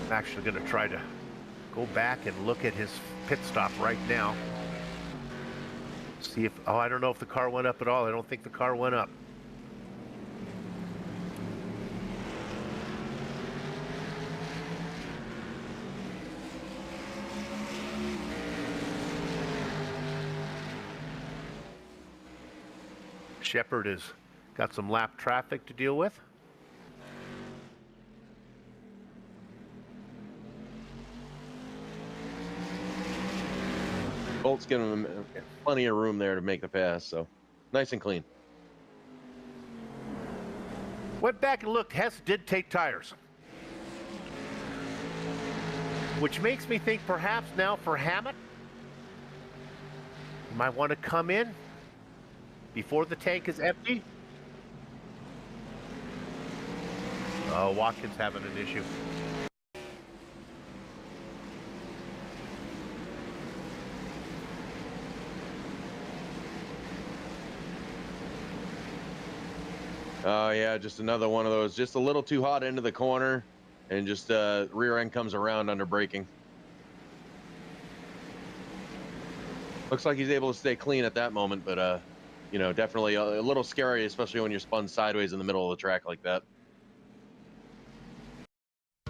I'm actually going to try to go back and look at his pit stop right now. See if, oh, I don't know if the car went up at all. I don't think the car went up. Shepherd has got some lap traffic to deal with. Bolt's giving him plenty of room there to make the pass, so nice and clean. Went back and looked. Hess did take tires, which makes me think perhaps now for Hammett, you might want to come in before the tank is empty. Oh, Watkins having an issue. Oh yeah, just another one of those, just a little too hot into the corner, and just rear end comes around under braking. Looks like he's able to stay clean at that moment, but you know, definitely a little scary, especially when you're spun sideways in the middle of the track like that.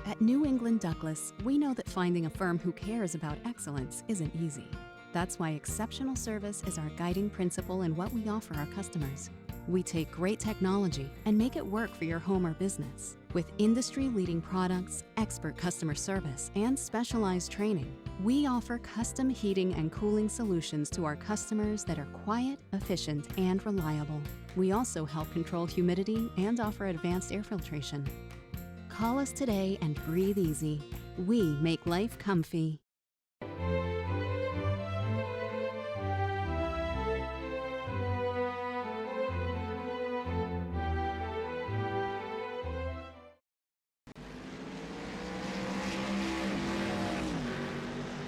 At New England Douglas, we know that finding a firm who cares about excellence isn't easy. That's why exceptional service is our guiding principle in what we offer our customers. We take great technology and make it work for your home or business. With industry-leading products, expert customer service, and specialized training, we offer custom heating and cooling solutions to our customers that are quiet, efficient, and reliable. We also help control humidity and offer advanced air filtration. Call us today and breathe easy. We make life comfy.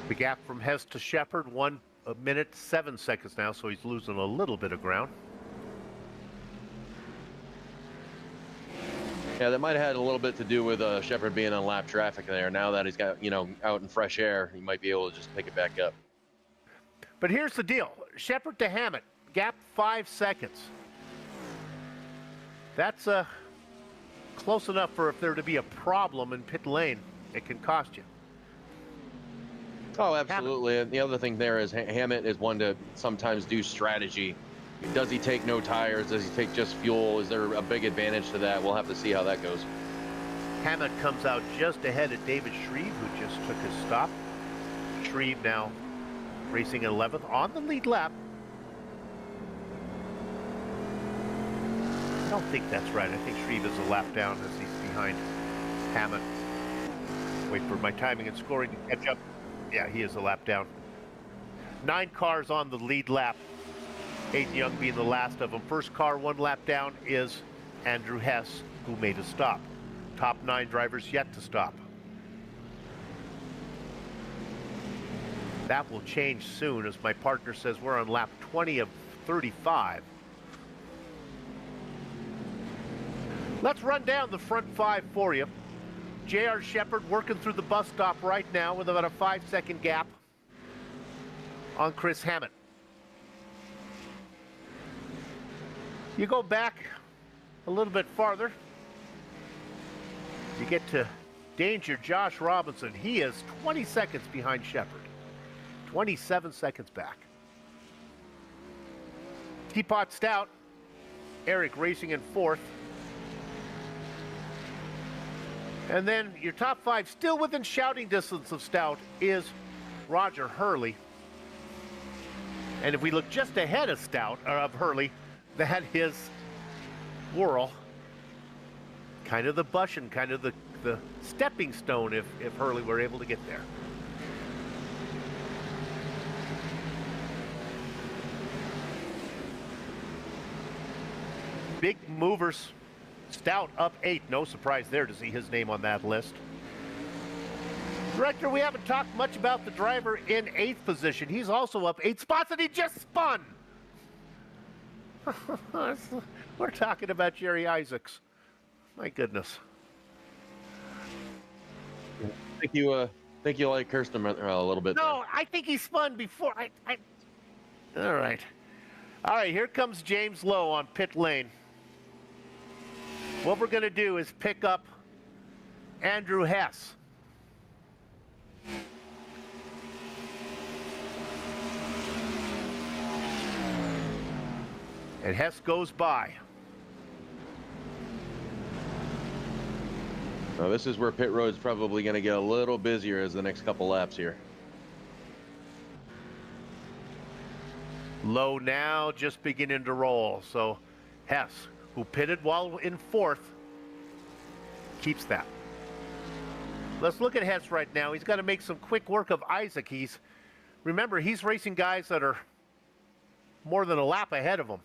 The gap from Hess to Shepherd, 1 minute 7 seconds now, so he's losing a little bit of ground. Yeah, that might have had a little bit to do with Shepherd being on lap traffic there. Now that he's got, you know, out in fresh air, he might be able to just pick it back up. But here's the deal. Shepherd to Hammett, gap 5 seconds. That's close enough for if there to be a problem in pit lane, it can cost you. Oh, absolutely. And the other thing there is Hammett is one to sometimes do strategy. Does he take no tires? Does he take just fuel? Is there a big advantage to that? We'll have to see how that goes. Hammett comes out just ahead of David Shreve, who just took his stop. Shreve now racing 11th on the lead lap. I don't think that's right. I think Shreve is a lap down as he's behind Hammett. Wait for my timing and scoring to catch up. Yeah, he is a lap down. 9 cars on the lead lap. Hayden Young being the last of them. First car 1 lap down is Andrew Hess, who made a stop. Top 9 drivers yet to stop. That will change soon, as my partner says we're on lap 20 of 35. Let's run down the front 5 for you. J.R. Shepard working through the bus stop right now with about a 5-second gap on Chris Hammett. You go back a little bit farther, you get to danger Josh Robinson. He is 20 seconds behind Shepard. 27 seconds back. Teapot Stout, Eric racing in 4th. And then your top 5, still within shouting distance of Stout, is Roger Hurley. And if we look just ahead of Stout, or of Hurley, that is Worrell. Kind of the bush and kind of the stepping stone if Hurley were able to get there. Big movers. Stout up 8. No surprise there to see his name on that list. Director, we haven't talked much about the driver in 8th position. He's also up 8 spots, and he just spun. We're talking about Jerry Isaacs. My goodness. I think you like Kirsten a little bit. No, I think he spun before. All right. All right, here comes James Lowe on pit lane. What we're going to do is pick up Andrew Hess. And Hess goes by. Now this is where pit road's probably going to get a little busier as the next couple laps here. Low now just beginning to roll. So Hess, who pitted while in 4th, keeps that. Let's look at Hess right now. He's got to make some quick work of Isaac. Remember, he's racing guys that are more than a lap ahead of him.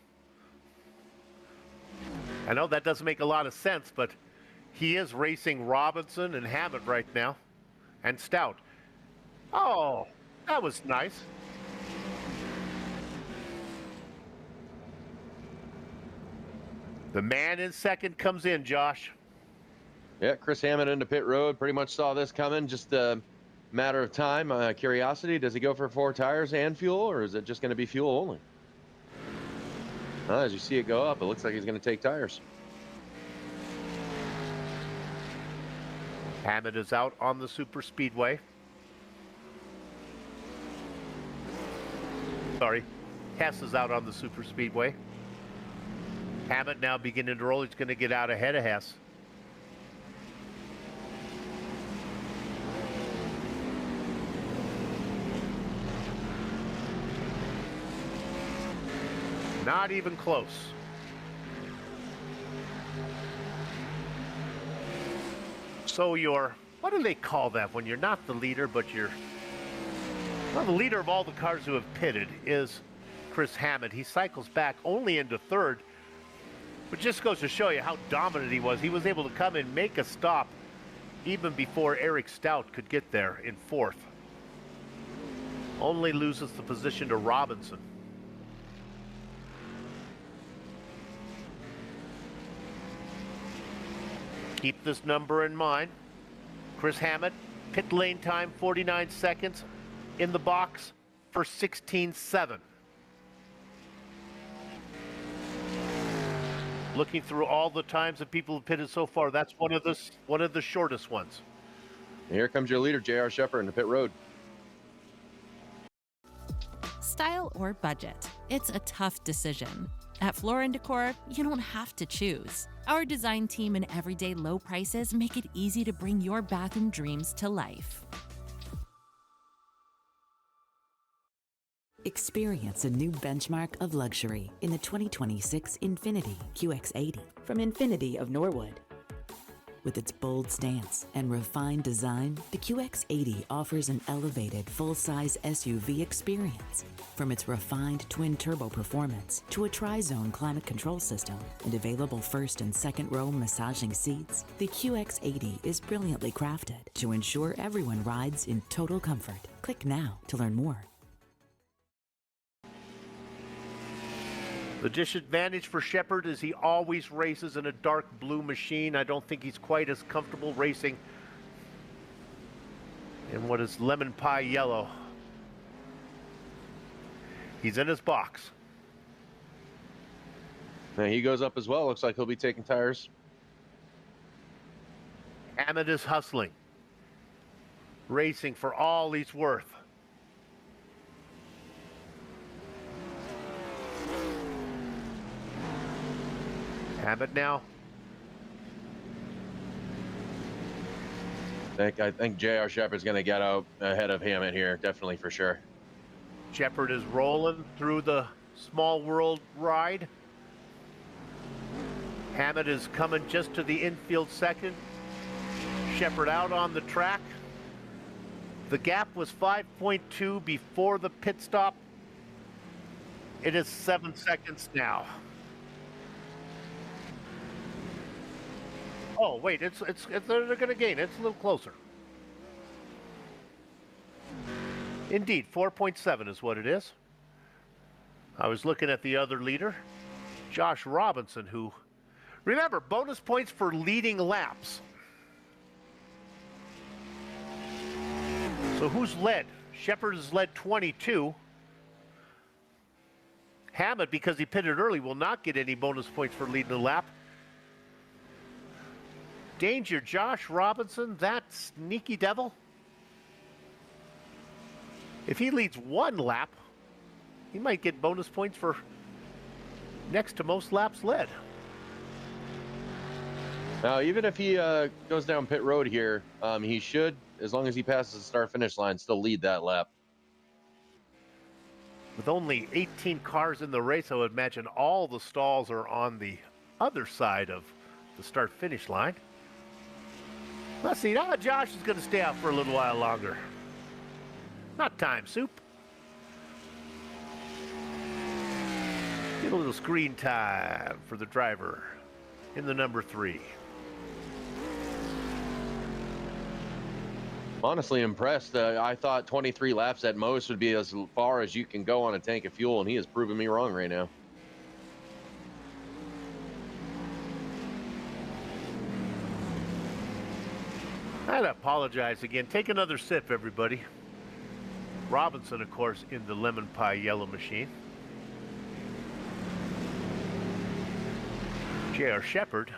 I know that doesn't make a lot of sense, but he is racing Robinson and Hammett right now, and Stout. Oh, that was nice. The man in 2nd comes in, Josh. Yeah, Chris Hammett into pit road. Pretty much saw this coming. Just a matter of time. Curiosity, does he go for 4 tires and fuel, or is it just going to be fuel only? As you see it go up, it looks like he's going to take tires. Hammett is out on the super speedway. Sorry, Hess is out on the super speedway. Hammett now beginning to roll. He's going to get out ahead of Hess. Not even close. So what do they call that when you're not the leader, but well, the leader of all the cars who have pitted is Chris Hammett. He cycles back only into 3rd, which just goes to show you how dominant he was. He was able to come and make a stop even before Eric Stout could get there in 4th. Only loses the position to Robinson. Keep this number in mind. Chris Hammett, pit lane time 49 seconds, in the box for 16.7. Looking through all the times that people have pitted so far, that's one of the shortest ones. And here comes your leader, J.R. Shepard, in the pit road. Style or budget? It's a tough decision. At Floor & Decor, you don't have to choose. Our design team and everyday low prices make it easy to bring your bathroom dreams to life. Experience a new benchmark of luxury in the 2026 Infiniti QX80 from Infiniti of Norwood. With its bold stance and refined design, the QX80 offers an elevated full-size SUV experience. From its refined twin-turbo performance to a tri-zone climate control system and available first and second row massaging seats, the QX80 is brilliantly crafted to ensure everyone rides in total comfort. Click now to learn more. The disadvantage for Shepard is he always races in a dark blue machine. I don't think he's quite as comfortable racing in what is lemon pie yellow. He's in his box. Now he goes up as well. Looks like he'll be taking tires. Hammond is hustling, racing for all he's worth. Hammond now. I think J.R. Shepard's going to get out ahead of Hammond here, definitely for sure. Shepard is rolling through the small world ride. Hammond is coming just to the infield second. Shepard out on the track. The gap was 5.2 before the pit stop. It is 7 seconds now. Oh wait, they're going to gain. It's a little closer. Indeed, 4.7 is what it is. I was looking at the other leader, Josh Robinson, who, remember, bonus points for leading laps. So who's led? Shepard has led 22. Hammond, because he pitted early, will not get any bonus points for leading the lap. Danger, Josh Robinson, that sneaky devil. If he leads one lap, he might get bonus points for next to most laps led. Now, even if he goes down pit road here, he should, as long as he passes the start-finish line, still lead that lap. With only 18 cars in the race, I would imagine all the stalls are on the other side of the start-finish line. Let's see, now Josh is going to stay out for a little while longer. Not time, Soup. Get a little screen time for the driver in the number 3. Honestly impressed. I thought 23 laps at most would be as far as you can go on a tank of fuel, and he is proving me wrong right now. I'd apologize again. Take another sip, everybody. Robinson, of course, in the lemon pie yellow machine. J.R. Shepard.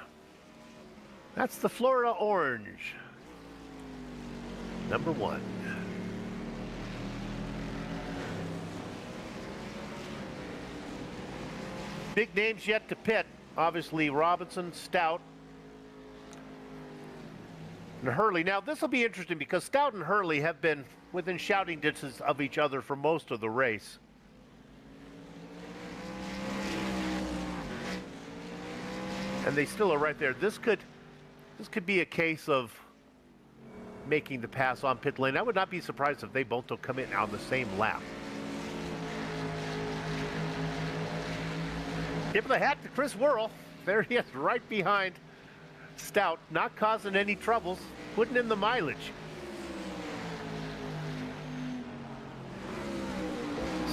That's the Florida orange. Number 1. Big names yet to pit. Obviously, Robinson, Stout, and Hurley. Now, this will be interesting because Stout and Hurley have been within shouting distance of each other for most of the race. And they still are right there. This could be a case of making the pass on pit lane. I would not be surprised if they both don't come in on the same lap. Tip of the hat to Chris Worrell. There he is, right behind Stout, not causing any troubles, putting in the mileage.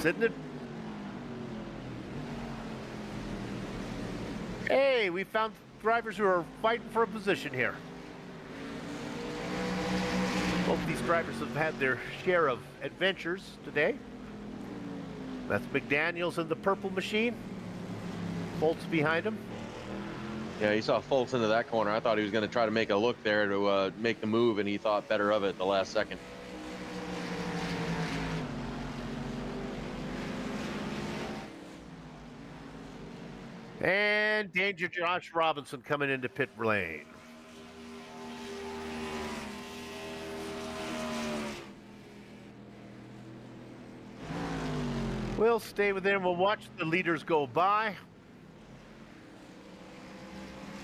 Sitting it. Hey, we found drivers who are fighting for a position here. Both these drivers have had their share of adventures today. That's McDaniels in the purple machine. Foltz behind him. Yeah, he saw Foltz into that corner. I thought he was going to try to make a look there to make the move, and he thought better of it at the last second. And danger, Josh Robinson coming into pit lane. We'll stay with them. We'll watch the leaders go by.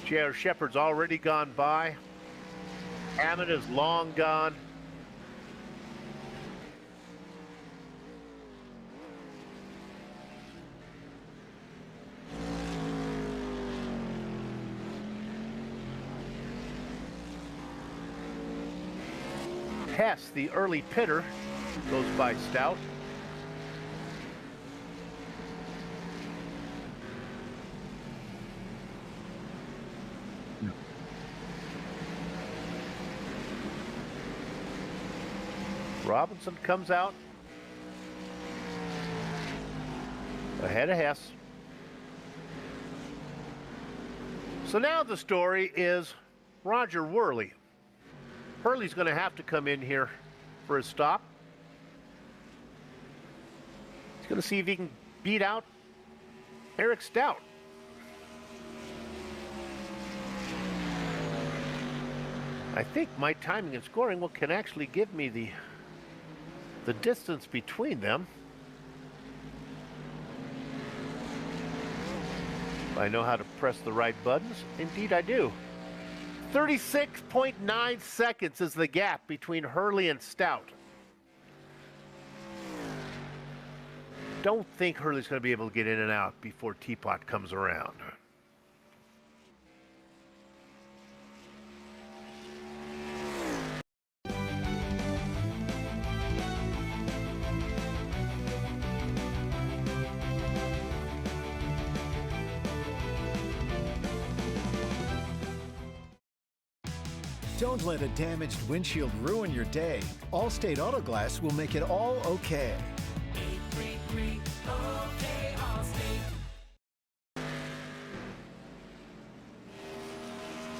J.R. Shepard's already gone by. Hammond is long gone. Hess, the early pitter, goes by Stout. Robinson comes out ahead of Hess. So now the story is Roger Worley. Hurley's going to have to come in here for a stop. He's going to see if he can beat out Eric Stout. I think my timing and scoring can actually give me the distance between them. I know how to press the right buttons. Indeed I do. 36.9 seconds is the gap between Hurley and Stout. Don't think Hurley's going to be able to get in and out before Teapot comes around. Don't let a damaged windshield ruin your day. Allstate Auto Glass will make it all okay. 833 OK Allstate.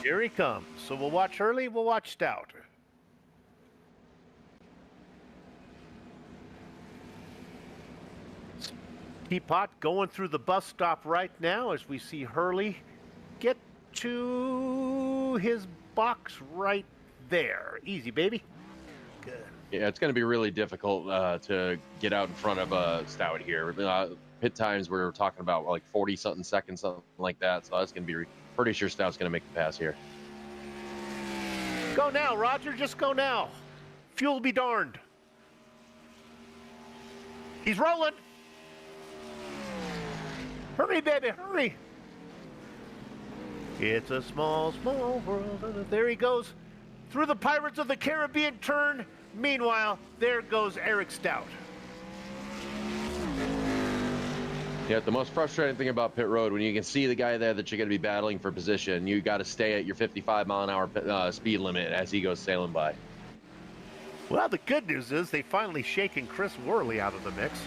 Here he comes. So we'll watch Hurley, we'll watch Stout. Teapot going through the bus stop right now as we see Hurley get to his box right there. Easy, baby. Good. Yeah, it's going to be really difficult to get out in front of Stout here. Pit times we're talking about like 40-something seconds, something like that. So that's going to be pretty sure Stout's going to make the pass here. Go now, Roger. Just go now. Fuel be darned. He's rolling. Hurry, baby, hurry. It's a small, small world. There he goes through the Pirates of the Caribbean turn. Meanwhile, there goes Eric Stout. Yeah, the most frustrating thing about pit road, when you can see the guy there that you're going to be battling for position, you got to stay at your 55-mile-an-hour speed limit as he goes sailing by. Well, the good news is they finally shaken Chris Worley out of the mix.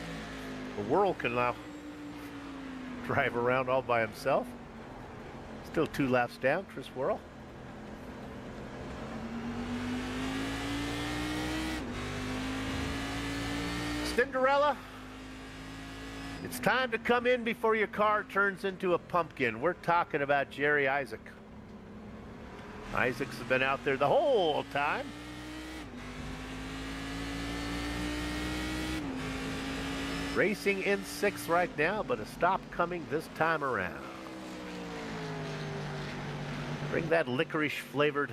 The World can now drive around all by himself. Still 2 laps down, Chris Worrell. Cinderella, it's time to come in before your car turns into a pumpkin. We're talking about Jerry Isaac. Isaac's been out there the whole time. Racing in 6th right now, but a stop coming this time around. Bring that licorice flavored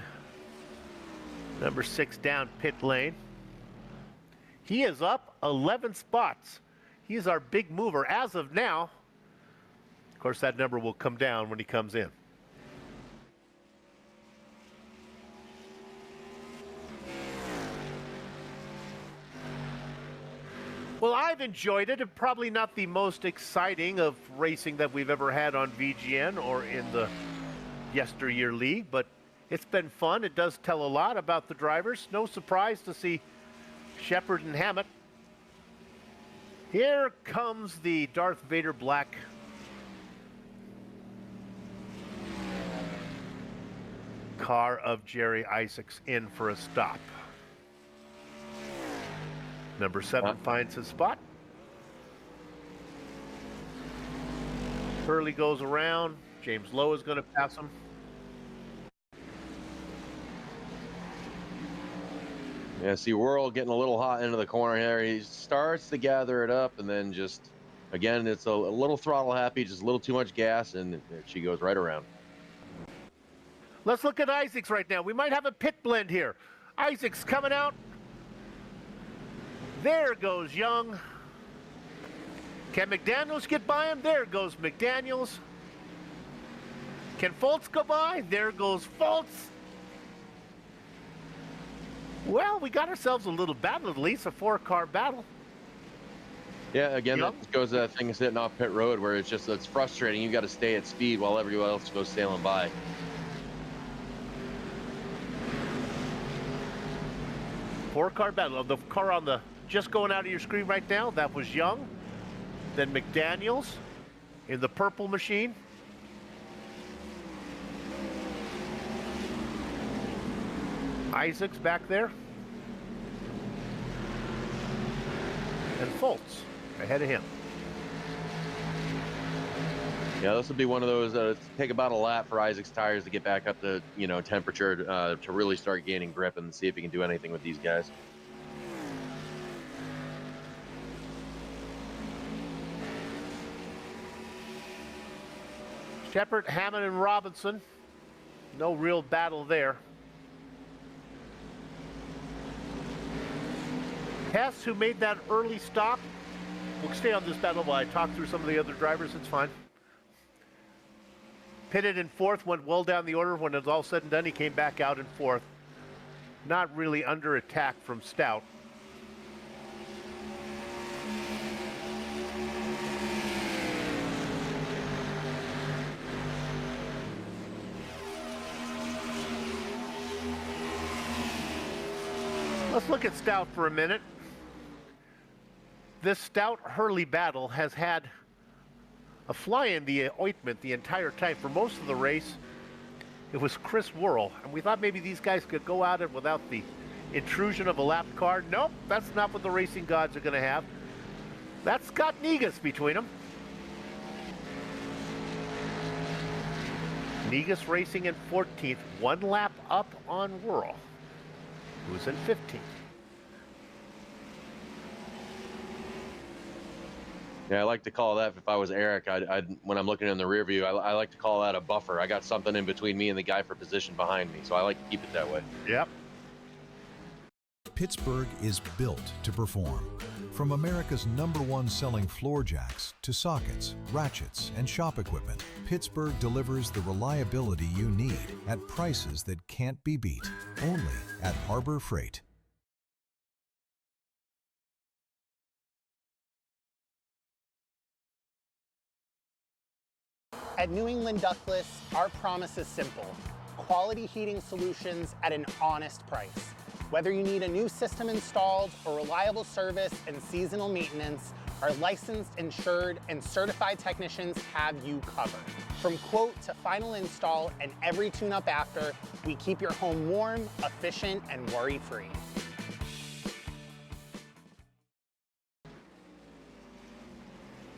number 6 down pit lane. He is up 11 spots. He is our big mover as of now. Of course, that number will come down when he comes in. Well, I've enjoyed it, and probably not the most exciting of racing that we've ever had on VGN or in the YesterYear League, but it's been fun. It does tell a lot about the drivers. No surprise to see Shepard and Hammett. Here comes the Darth Vader black car of Jerry Isaacs in for a stop. Number 7 finds his spot. Hurley goes around. James Lowe is going to pass him. Yeah, see Worrell getting a little hot into the corner here. He starts to gather it up, and then just, again, it's a little throttle happy, just a little too much gas, and she goes right around. Let's look at Isaacs right now. We might have a pit blend here. Isaacs coming out. There goes Young. Can McDaniels get by him? There goes McDaniels. Can Foltz go by? There goes Foltz. Well, we got ourselves a little battle, at least a 4-car battle. Yeah, again, that goes that thing sitting off pit road where it's frustrating. You got to stay at speed while everyone else goes sailing by. Four-car battle. The car on the just going out of your screen right now, that was Young. Then McDaniels in the purple machine. Isaacs back there. And Foltz ahead of him. Yeah, this will be one of those, take about a lap for Isaac's tires to get back up to, temperature to really start gaining grip and see if he can do anything with these guys. Shepard, Hammond, and Robinson. No real battle there. Hess, who made that early stop, we'll stay on this battle while I talk through some of the other drivers. It's fine. Pitted in 4th, went well down the order. When it was all said and done, he came back out in 4th. Not really under attack from Stout. Let's look at Stout for a minute. This Stout-Hurley battle has had a fly in the ointment the entire time. For most of the race, it was Chris Worrell, and we thought maybe these guys could go at it without the intrusion of a lapped car. Nope, that's not what the racing gods are going to have. That's Scott Negus between them. Negus racing in 14th, 1 lap up on Worrell, who's in 15th. Yeah, I like to call that, if I was Eric, when I'm looking in the rear view, I like to call that a buffer. I got something in between me and the guy for position behind me, so I like to keep it that way. Yep. Pittsburgh is built to perform. From America's #1 selling floor jacks to sockets, ratchets, and shop equipment, Pittsburgh delivers the reliability you need at prices that can't be beat. Only at Harbor Freight. At New England Ductless, our promise is simple. Quality heating solutions at an honest price. Whether you need a new system installed or reliable service and seasonal maintenance, our licensed, insured, and certified technicians have you covered. From quote to final install and every tune-up after, we keep your home warm, efficient, and worry-free.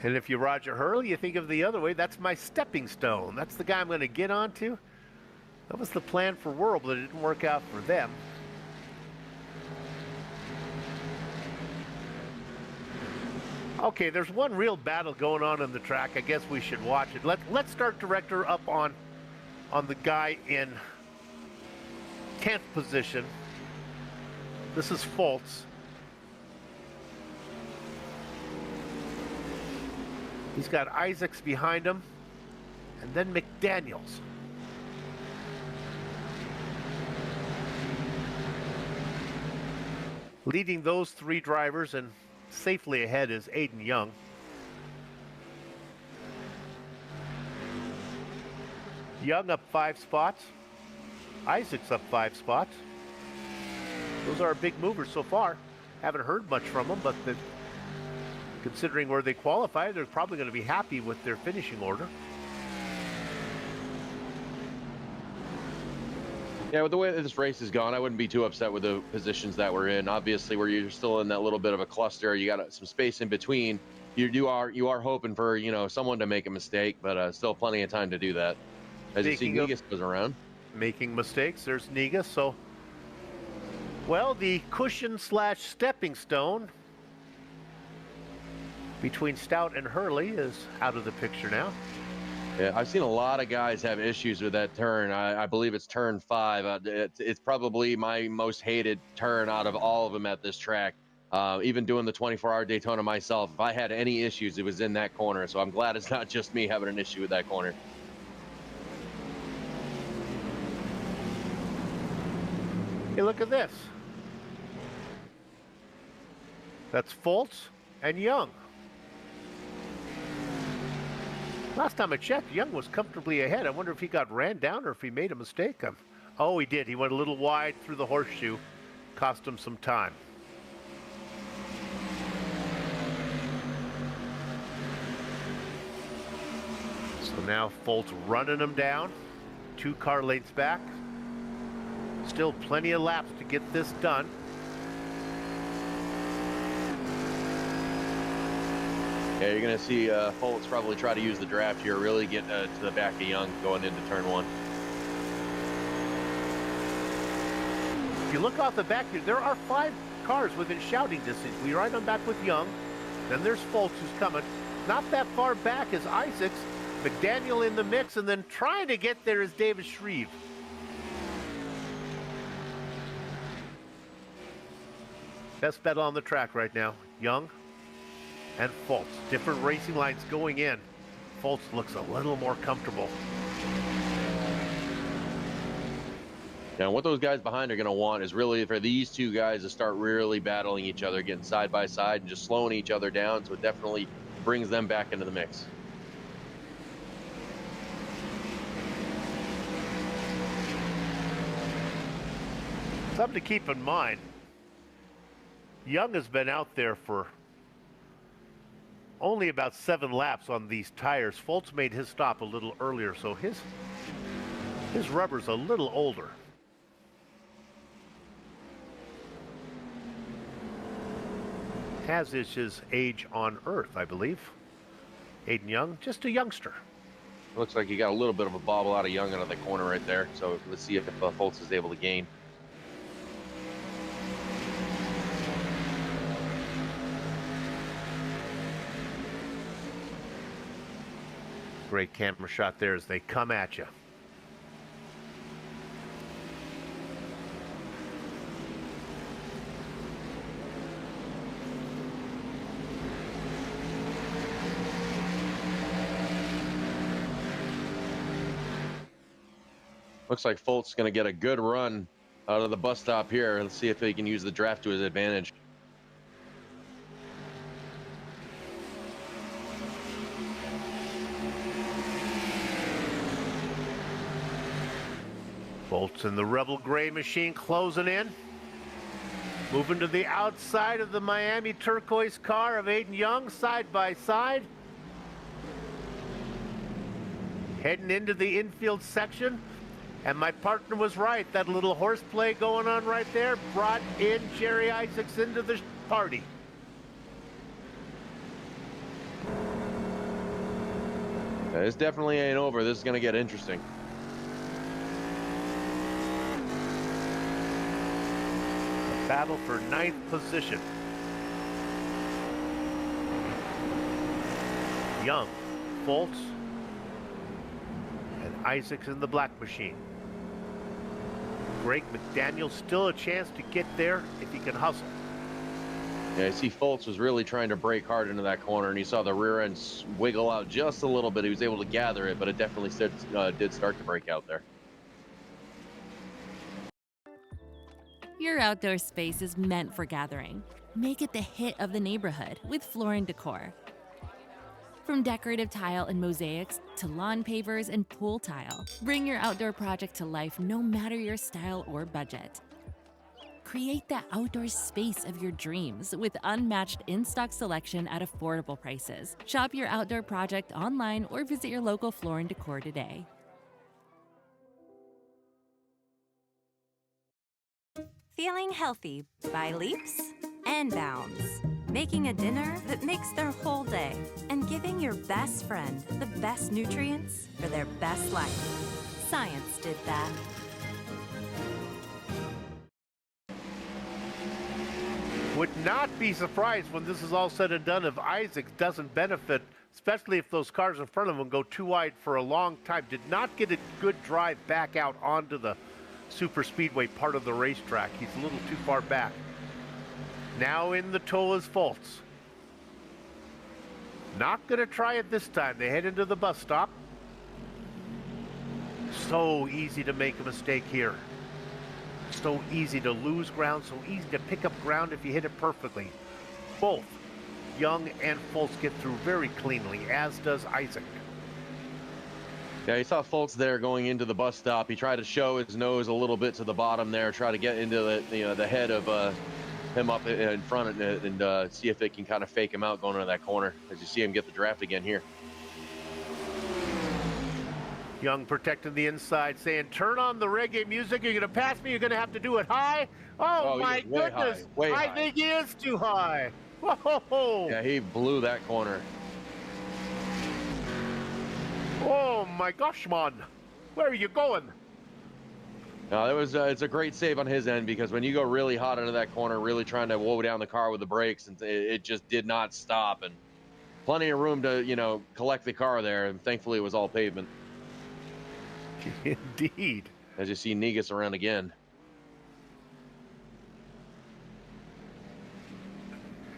And if you're Roger Hurley, you think of the other way. That's my stepping stone. That's the guy I'm going to get onto. That was the plan for Worrell, but it didn't work out for them. Okay, there's one real battle going on the track. I guess we should watch it. Let's start director up on the guy in 10th position. This is Foltz. He's got Isaacs behind him, and then McDaniels. Leading those 3 drivers, and safely ahead is Aiden Young. Young up 5 spots. Isaacs up 5 spots. Those are big movers so far. Haven't heard much from them, but considering where they qualify, they're probably going to be happy with their finishing order. Yeah, with the way that this race has gone, I wouldn't be too upset with the positions that we're in. Obviously, where you're still in that little bit of a cluster, you got some space in between. You are hoping for someone to make a mistake, but still plenty of time to do that. As you see, Negus goes around. Making mistakes. There's Negus. So, well, the cushion / stepping stone between Stout and Hurley is out of the picture now. Yeah, I've seen a lot of guys have issues with that turn. I believe it's turn 5. It's probably my most hated turn out of all of them at this track. Even doing the 24-hour Daytona myself, if I had any issues, it was in that corner. So I'm glad it's not just me having an issue with that corner. Hey, look at this. That's Foltz and Young. Last time I checked, Young was comfortably ahead. I wonder if he got ran down or if he made a mistake. Oh, he did. He went a little wide through the horseshoe. Cost him some time. So now Foltz running him down. 2 car lengths back. Still plenty of laps to get this done. Yeah, you're going to see Foltz probably try to use the draft here, really get to the back of Young going into turn 1. If you look off the back here, there are 5 cars within shouting distance. We're right on back with Young. Then there's Foltz who's coming. Not that far back is Isaacs. McDaniel in the mix, and then trying to get there is David Shreve. Best bet on the track right now, Young and Foltz. Different racing lines going in. Foltz looks a little more comfortable. Now, what those guys behind are going to want is really for these 2 guys to start really battling each other, getting side by side and just slowing each other down, so it definitely brings them back into the mix. Something to keep in mind. Young has been out there for only about 7 laps on these tires. Foltz made his stop a little earlier, so his rubber's a little older. As is his age on Earth, I believe. Aiden Young, just a youngster. Looks like he got a little bit of a bobble out of Young out of the corner right there. So let's see if Foltz is able to gain. Great camera shot there as they come at you. Looks like Foltz is going to get a good run out of the bus stop here. Let's see if he can use the draft to his advantage. Foltz in the Rebel Gray machine closing in. Moving to the outside of the Miami turquoise car of Aiden Young, side by side. Heading into the infield section. And my partner was right. That little horseplay going on right there brought in Jerry Isaacs into the party. This definitely ain't over. This is going to get interesting. A battle for 9th position. Young, Foltz, and Isaacs in the black machine. Greg McDaniel still a chance to get there if he can hustle. Yeah, I see Foltz was really trying to brake hard into that corner, and he saw the rear end wiggle out just a little bit. He was able to gather it, but it definitely did start to break out there. Your outdoor space is meant for gathering. Make it the hit of the neighborhood with Floor & Decor. From decorative tile and mosaics to lawn pavers and pool tile, bring your outdoor project to life no matter your style or budget. Create the outdoor space of your dreams with unmatched in-stock selection at affordable prices. Shop your outdoor project online or visit your local Floor & Decor today. Feeling healthy by leaps and bounds. Making a dinner that makes their whole day. And giving your best friend the best nutrients for their best life. Science did that. Would not be surprised when this is all said and done if Isaac doesn't benefit especially if those cars in front of him go too wide for a long time. Did not get a good drive back out onto the super speedway part of the racetrack. He's a little too far back. Now in the tow is Foltz. Not going to try it this time. They head into the bus stop. So easy to make a mistake here. So easy to lose ground, so easy to pick up ground if you hit it perfectly. Both Young and Foltz get through very cleanly, as does Isaac. Yeah, you saw Foltz there going into the bus stop. He tried to show his nose a little bit to the bottom there, try to get into the head of him up in front and see if they can kind of fake him out going into that corner as you see him get the draft again here. Young protecting the inside, saying, turn on the reggae music. You're going to pass me. You're going to have to do it high. Oh my goodness. I think he is too high. Whoa. Yeah, he blew that corner. Oh my gosh, man. Where are you going? It's a great save on his end, because when you go really hot into that corner, really trying to woe down the car with the brakes, and it just did not stop, and plenty of room to, collect the car there, and thankfully it was all pavement. Indeed. As you see Negus around again.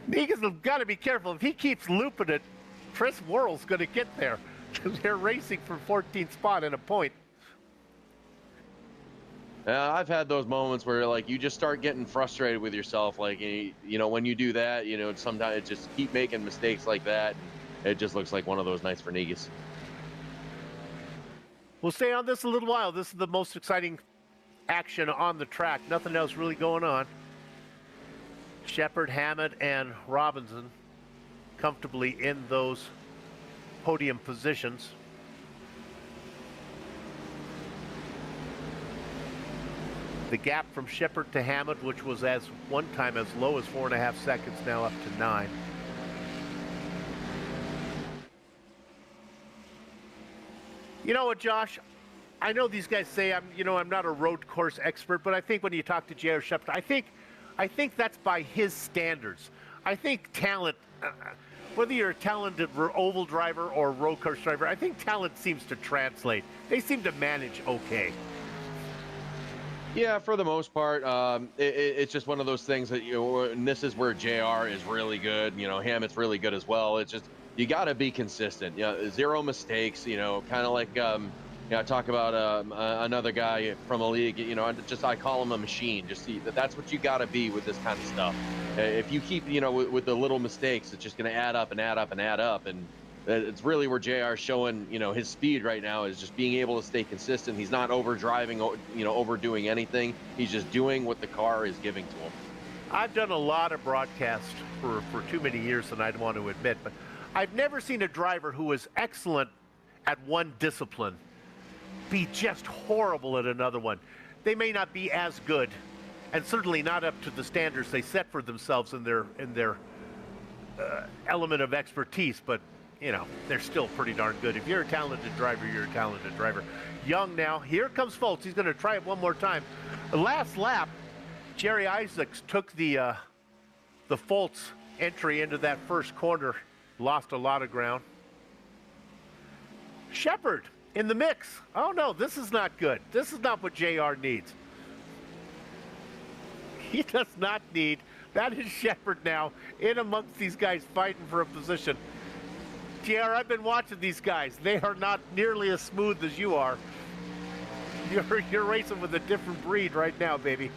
Negus has got to be careful. If he keeps looping it, Chris Worrell's going to get there. They're racing for 14th spot and a point. I've had those moments where you just start getting frustrated with yourself. When you do that, sometimes it just keep making mistakes like that. And it just looks like one of those nights for Negus. We'll stay on this a little while. This is the most exciting action on the track. Nothing else really going on. Shepard, Hammett, and Robinson comfortably in those podium positions. The gap from Shepard to Hammett, which was one time as low as 4.5 seconds, now up to 9. You know what, Josh? I know these guys say I'm not a road course expert, but I think when you talk to J.R. Shepard, I think that's by his standards. I think talent, whether you're a talented oval driver or road course driver, I think talent seems to translate. They seem to manage okay. Yeah, for the most part, it's just one of those things that and this is where JR is really good. Hammett's really good as well. It's just you got to be consistent. Zero mistakes. Kind of like I talk about another guy from a league. I call him a machine. Just see that's what you got to be with this kind of stuff. If you keep with the little mistakes, it's just going to add up and add up and add up. And it's really where JR is showing his speed right now, is just being able to stay consistent. He's not over driving, overdoing anything. He's just doing what the car is giving to him. I've done a lot of broadcasts for too many years than I'd want to admit, but I've never seen a driver who is excellent at one discipline be just horrible at another one. They may not be as good, and certainly not up to the standards they set for themselves in their element of expertise, but they're still pretty darn good. If you're a talented driver, you're a talented driver. Young now. Here comes Foltz. He's going to try it one more time. The last lap, Jerry Isaacs took the Foltz entry into that first corner. Lost a lot of ground. Shepard in the mix. Oh, no, this is not good. This is not what JR needs. He does not need. That is Shepard now in amongst these guys fighting for a position. JR, I've been watching these guys. They are not nearly as smooth as you are. You're racing with a different breed right now, baby.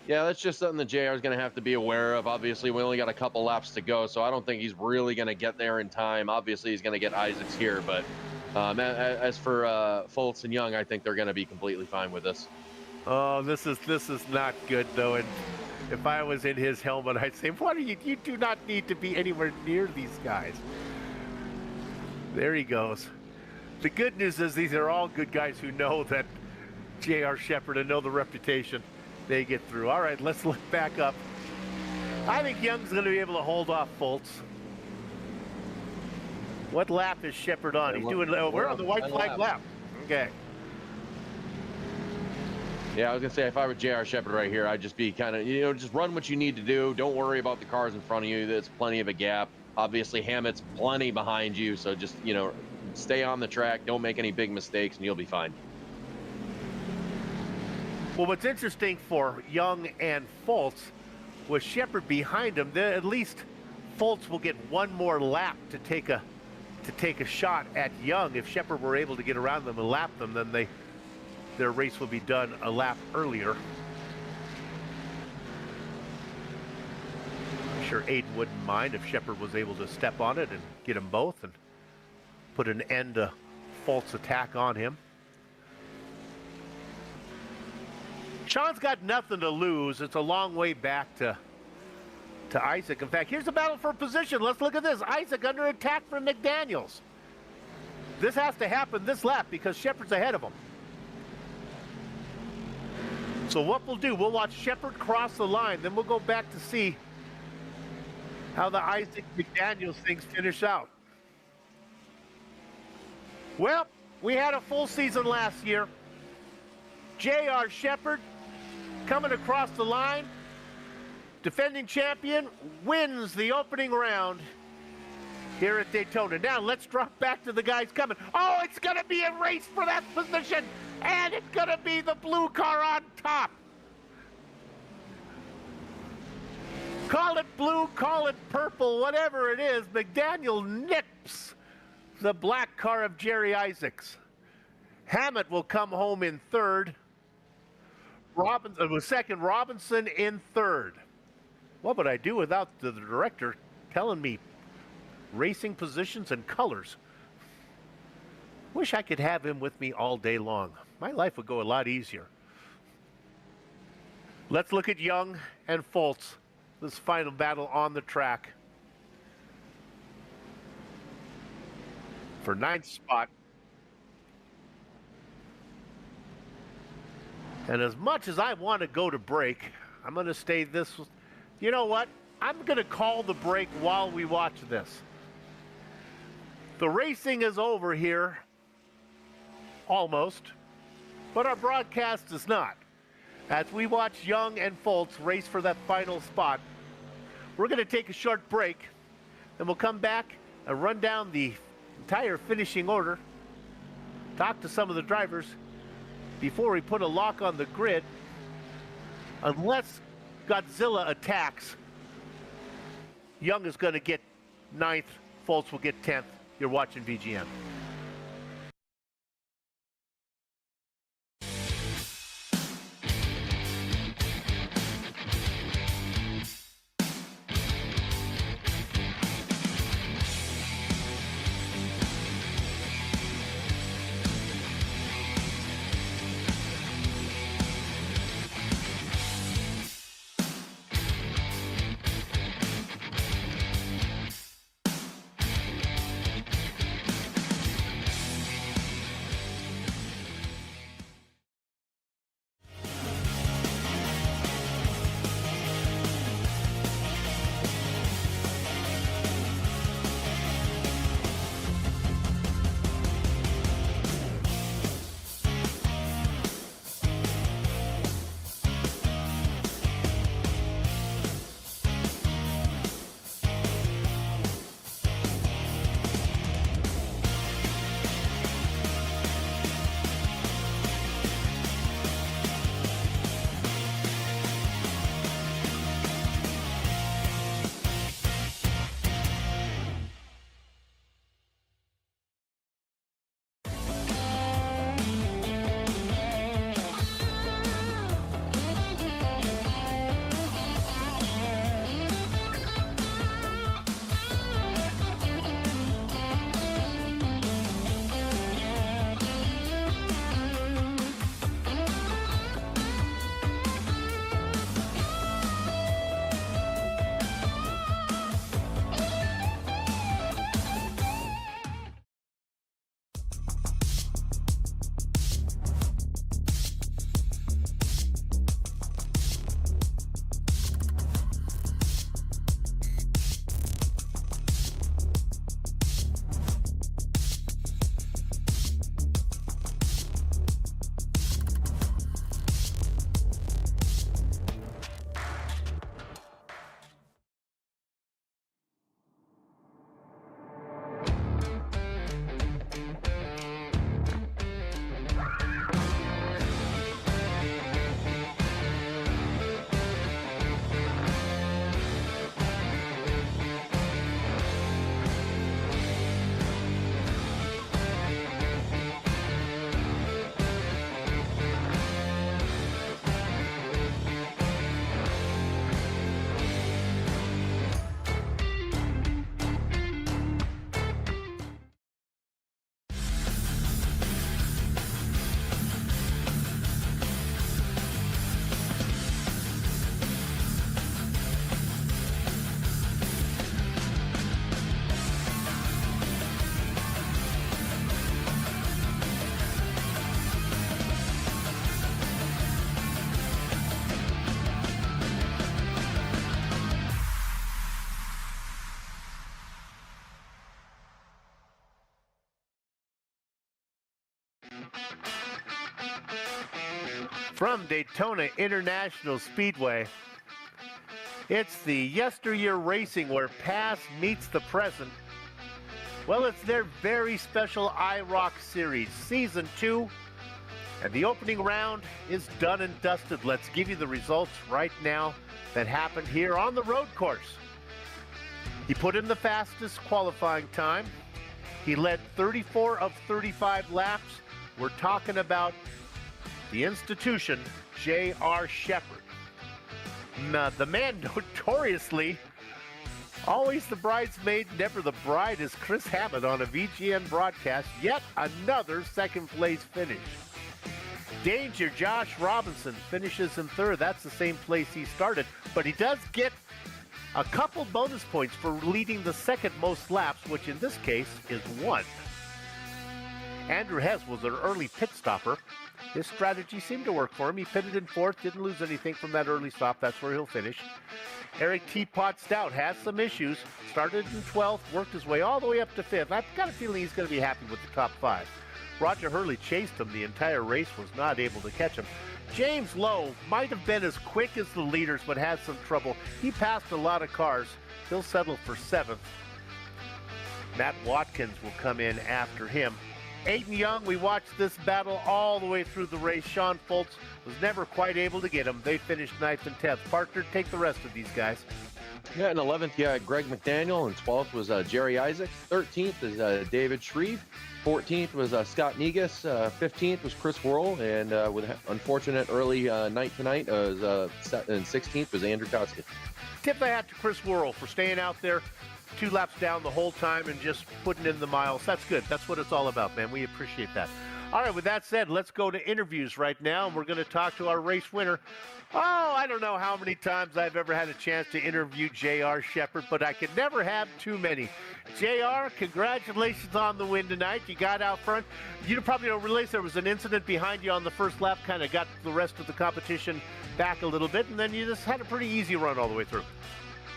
Yeah, that's just something that JR is going to have to be aware of. Obviously, we only got a couple laps to go, so I don't think he's really going to get there in time. Obviously, he's going to get Isaacs here, but as for Foltz and Young, I think they're going to be completely fine with this. Oh, this is not good, though. And if I was in his helmet, I'd say, "What are you? You do not need to be anywhere near these guys." There he goes. The good news is these are all good guys who know that J.R. Shepard and know the reputation. They get through. All right, let's look back up. I think Young's going to be able to hold off Foltz. What lap is Shepard on? He's doing. We're on the white flag lap. Okay. Yeah, I was going to say, if I were J.R. Shepard right here, I'd just be kind of, just run what you need to do. Don't worry about the cars in front of you. There's plenty of a gap. Obviously, Hammett's plenty behind you, so just, you know, stay on the track, don't make any big mistakes, and you'll be fine. Well, what's interesting for Young and Foltz, with Shepard behind him, at least Foltz will get one more lap to take a shot at Young. If Shepard were able to get around them and lap them, then their race will be done a lap earlier. I'm sure Aiden wouldn't mind if Shepard was able to step on it and get them both and put an end to Foltz's attack on him. Sean's got nothing to lose. It's a long way back to Isaac. In fact, here's a battle for position. Let's look at this. Isaac under attack from McDaniels. This has to happen this lap because Shepard's ahead of him. So what we'll do, we'll watch Shepard cross the line, then we'll go back to see how the Isaac McDaniels things finish out. Well, we had a full season last year. J.R. Shepard coming across the line, defending champion, wins the opening round here at Daytona. Now let's drop back to the guys coming. Oh, it's going to be a race for that position, and it's going to be the blue car on top. Call it blue, call it purple, whatever it is, McDaniel nips the black car of Jerry Isaacs. Hammett will come home in third. Robinson was second, Robinson in third. What would I do without the director telling me racing positions and colors? Wish I could have him with me all day long. My life would go a lot easier. Let's look at Young and Foltz, this final battle on the track for 9th spot. And as much as I want to go to break, I'm going to stay this. You know what? I'm going to call the break while we watch this. The racing is over here, almost, but our broadcast is not. As we watch Young and Foltz race for that final spot, we're going to take a short break, and we'll come back and run down the entire finishing order, talk to some of the drivers, before we put a lock on the grid. Unless Godzilla attacks, Young is going to get 9th, Foltz will get 10th. You're watching VGN. From Daytona International Speedway, it's the YesterYear Racing where past meets the present. Well, it's their very special IROC series, Season 2, and the opening round is done and dusted. Let's give you the results right now that happened here on the road course. He put in the fastest qualifying time. He led 34 of 35 laps. We're talking about the institution, J.R. Shepherd. The man notoriously always the bridesmaid, never the bride, is Chris Hammond on a VGN broadcast. Yet another second place finish. Danger Josh Robinson finishes in third. That's the same place he started, but he does get a couple bonus points for leading the second most laps, which in this case is 1. Andrew Hess was an early pit stopper. His strategy seemed to work for him. He pitted in fourth, didn't lose anything from that early stop. That's where he'll finish. Eric Teapot Stout has some issues. Started in 12th, worked his way all the way up to 5th. I've got a feeling he's going to be happy with the top 5. Roger Hurley chased him the entire race, was not able to catch him. James Lowe might have been as quick as the leaders, but had some trouble. He passed a lot of cars. He'll settle for 7th. Matt Watkins will come in after him. Aiden Young, we watched this battle all the way through the race. Sean Foltz was never quite able to get him. They finished 9th and 10th. Partner, take the rest of these guys. Yeah, in 11th, yeah, Greg McDaniel. And 12th was Jerry Isaac. 13th is David Shreve. 14th was Scott Negus. 15th was Chris Worrell. And with unfortunate early night tonight, and 16th was Andrew Koski. Tip the hat to Chris Worrell for staying out there 2 laps down the whole time and just putting in the miles. That's good. That's what it's all about, man. We appreciate that. All right, with that said, let's go to interviews right now, and we're going to talk to our race winner. Oh, I don't know how many times I've ever had a chance to interview J.R. Shepherd, but I could never have too many. J.R., congratulations on the win tonight. You got out front. You probably don't realize there was an incident behind you on the first lap, kind of got the rest of the competition back a little bit, and then you just had a pretty easy run all the way through.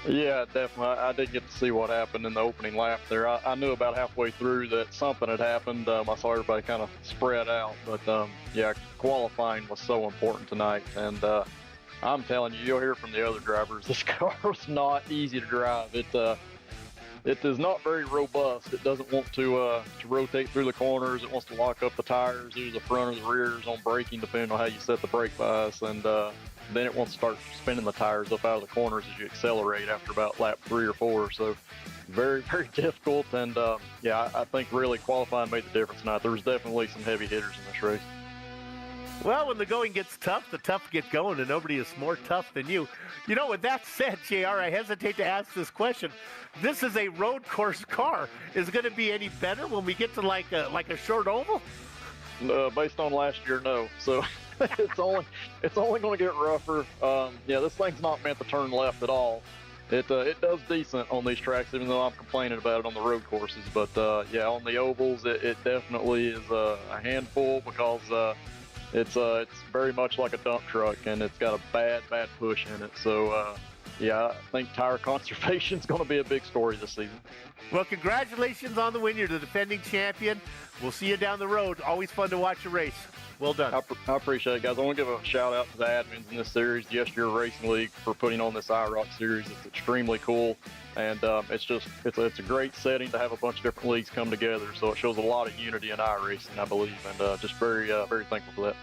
Yeah, definitely. I did get to see what happened in the opening lap there. I knew about halfway through that something had happened. I saw everybody kind of spread out. But, yeah, qualifying was so important tonight. And I'm telling you, you'll hear from the other drivers, this car was not easy to drive. It is not very robust. It doesn't want to rotate through the corners. It wants to lock up the tires, either the front or the rears on braking, depending on how you set the brake bias. And then it wants to start spinning the tires up out of the corners as you accelerate after about lap 3 or 4. So very, very difficult. And, yeah, I think really qualifying made the difference tonight. There was definitely some heavy hitters in this race. Well, when the going gets tough, the tough get going, and nobody is more tough than you. You know, with that said, JR, I hesitate to ask this question. This is a road course car. Is it going to be any better when we get to like a short oval? Based on last year, no. So it's only going to get rougher. Yeah, this thing's not meant to turn left at all. It does decent on these tracks, even though I'm complaining about it on the road courses. But yeah, on the ovals, it definitely is a handful because it's very much like a dump truck, and it's got a bad push in it. So yeah, I think tire conservation is going to be a big story this season. Well, congratulations on the win. You're the defending champion. We'll see you down the road. Always fun to watch a race. Well done. I appreciate it, guys. I want to give a shout out to the admins in this series, the YesterYear Racing League, for putting on this IROC series. It's extremely cool, and it's a great setting to have a bunch of different leagues come together. So it shows a lot of unity in iRacing, I believe, and just very thankful for that.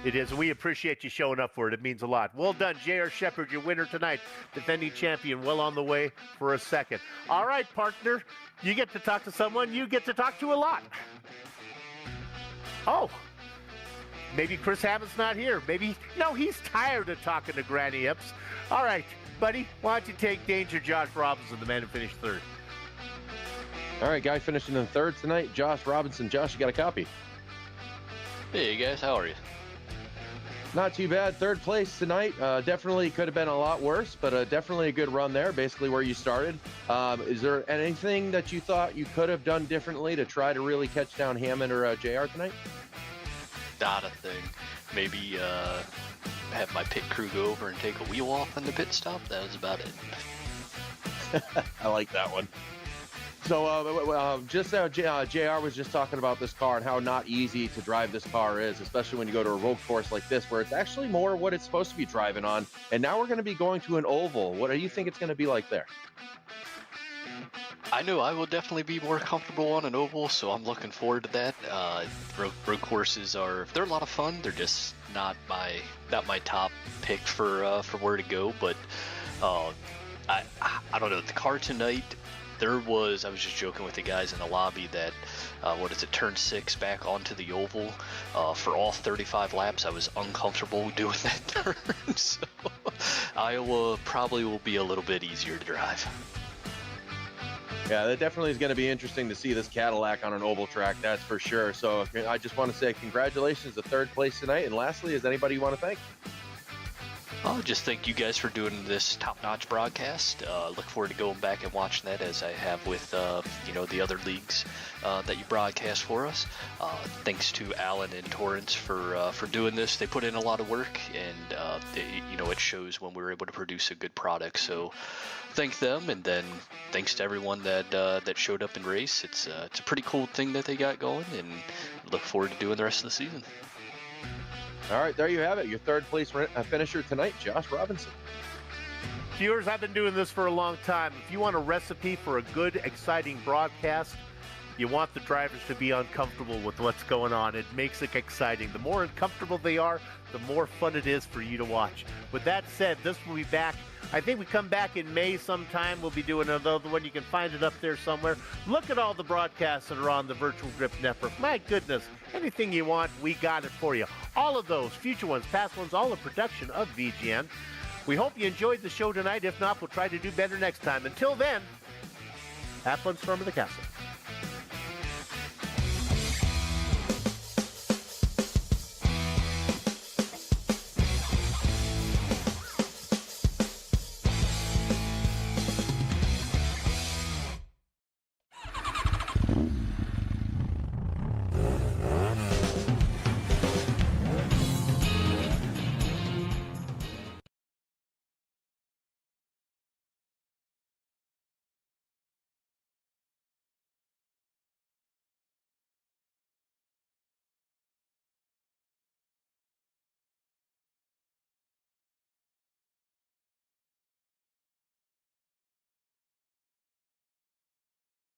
It is. We appreciate you showing up for it. It means a lot. Well done, J.R. Shepherd, your winner tonight, defending champion, well on the way for a second. All right, partner, you get to talk to someone you get to talk to a lot. Oh, maybe Chris Hammond's not here. Maybe, he's tired of talking to Granny Epps. All right, buddy, why don't you take Danger Josh Robinson, the man who finished third. All right, guy finishing in third tonight, Josh Robinson. Josh, you got a copy? Hey, guys, how are you? Not too bad. Third place tonight. Definitely could have been a lot worse, but definitely a good run there, basically where you started. Is there anything that you thought you could have done differently to try to really catch down Hammond or JR tonight? Not a thing. Maybe have my pit crew go over and take a wheel off on the pit stop. That was about it. I like that one. So JR was just talking about this car and how not easy to drive this car is, especially when you go to a road course like this, where it's actually more what it's supposed to be driving on. And now we're going to be going to an oval. What do you think it's going to be like there? I know I will definitely be more comfortable on an oval, so I'm looking forward to that. Road courses they're a lot of fun. They're just not my top pick for where to go. But I don't know, the car tonight. I was just joking with the guys in the lobby that, turn 6 back onto the oval, for all 35 laps, I was uncomfortable doing that turn, so Iowa probably will be a little bit easier to drive. Yeah, that definitely is going to be interesting to see this Cadillac on an oval track, that's for sure. So I just want to say congratulations to third place tonight. And lastly, is anybody you want to thank? I'll just thank you guys for doing this top-notch broadcast. Look forward to going back and watching that as I have with the other leagues that you broadcast for us. Thanks to Alan and Torrance for doing this. They put in a lot of work, and it shows when we're able to produce a good product. So thank them, and then thanks to everyone that showed up and race. It's a pretty cool thing that they got going, and look forward to doing the rest of the season. All right, there you have it. Your third place finisher tonight, Josh Robinson. Viewers, I've been doing this for a long time. If you want a recipe for a good, exciting broadcast, you want the drivers to be uncomfortable with what's going on. It makes it exciting. The more uncomfortable they are, the more fun it is for you to watch. With that said, this will be back. I think we come back in May sometime. We'll be doing another one. You can find it up there somewhere. Look at all the broadcasts that are on the Virtual Grip Network. My goodness, anything you want, we got it for you. All of those, future ones, past ones, all in production of VGN. We hope you enjoyed the show tonight. If not, we'll try to do better next time. Until then, have fun storming the castle.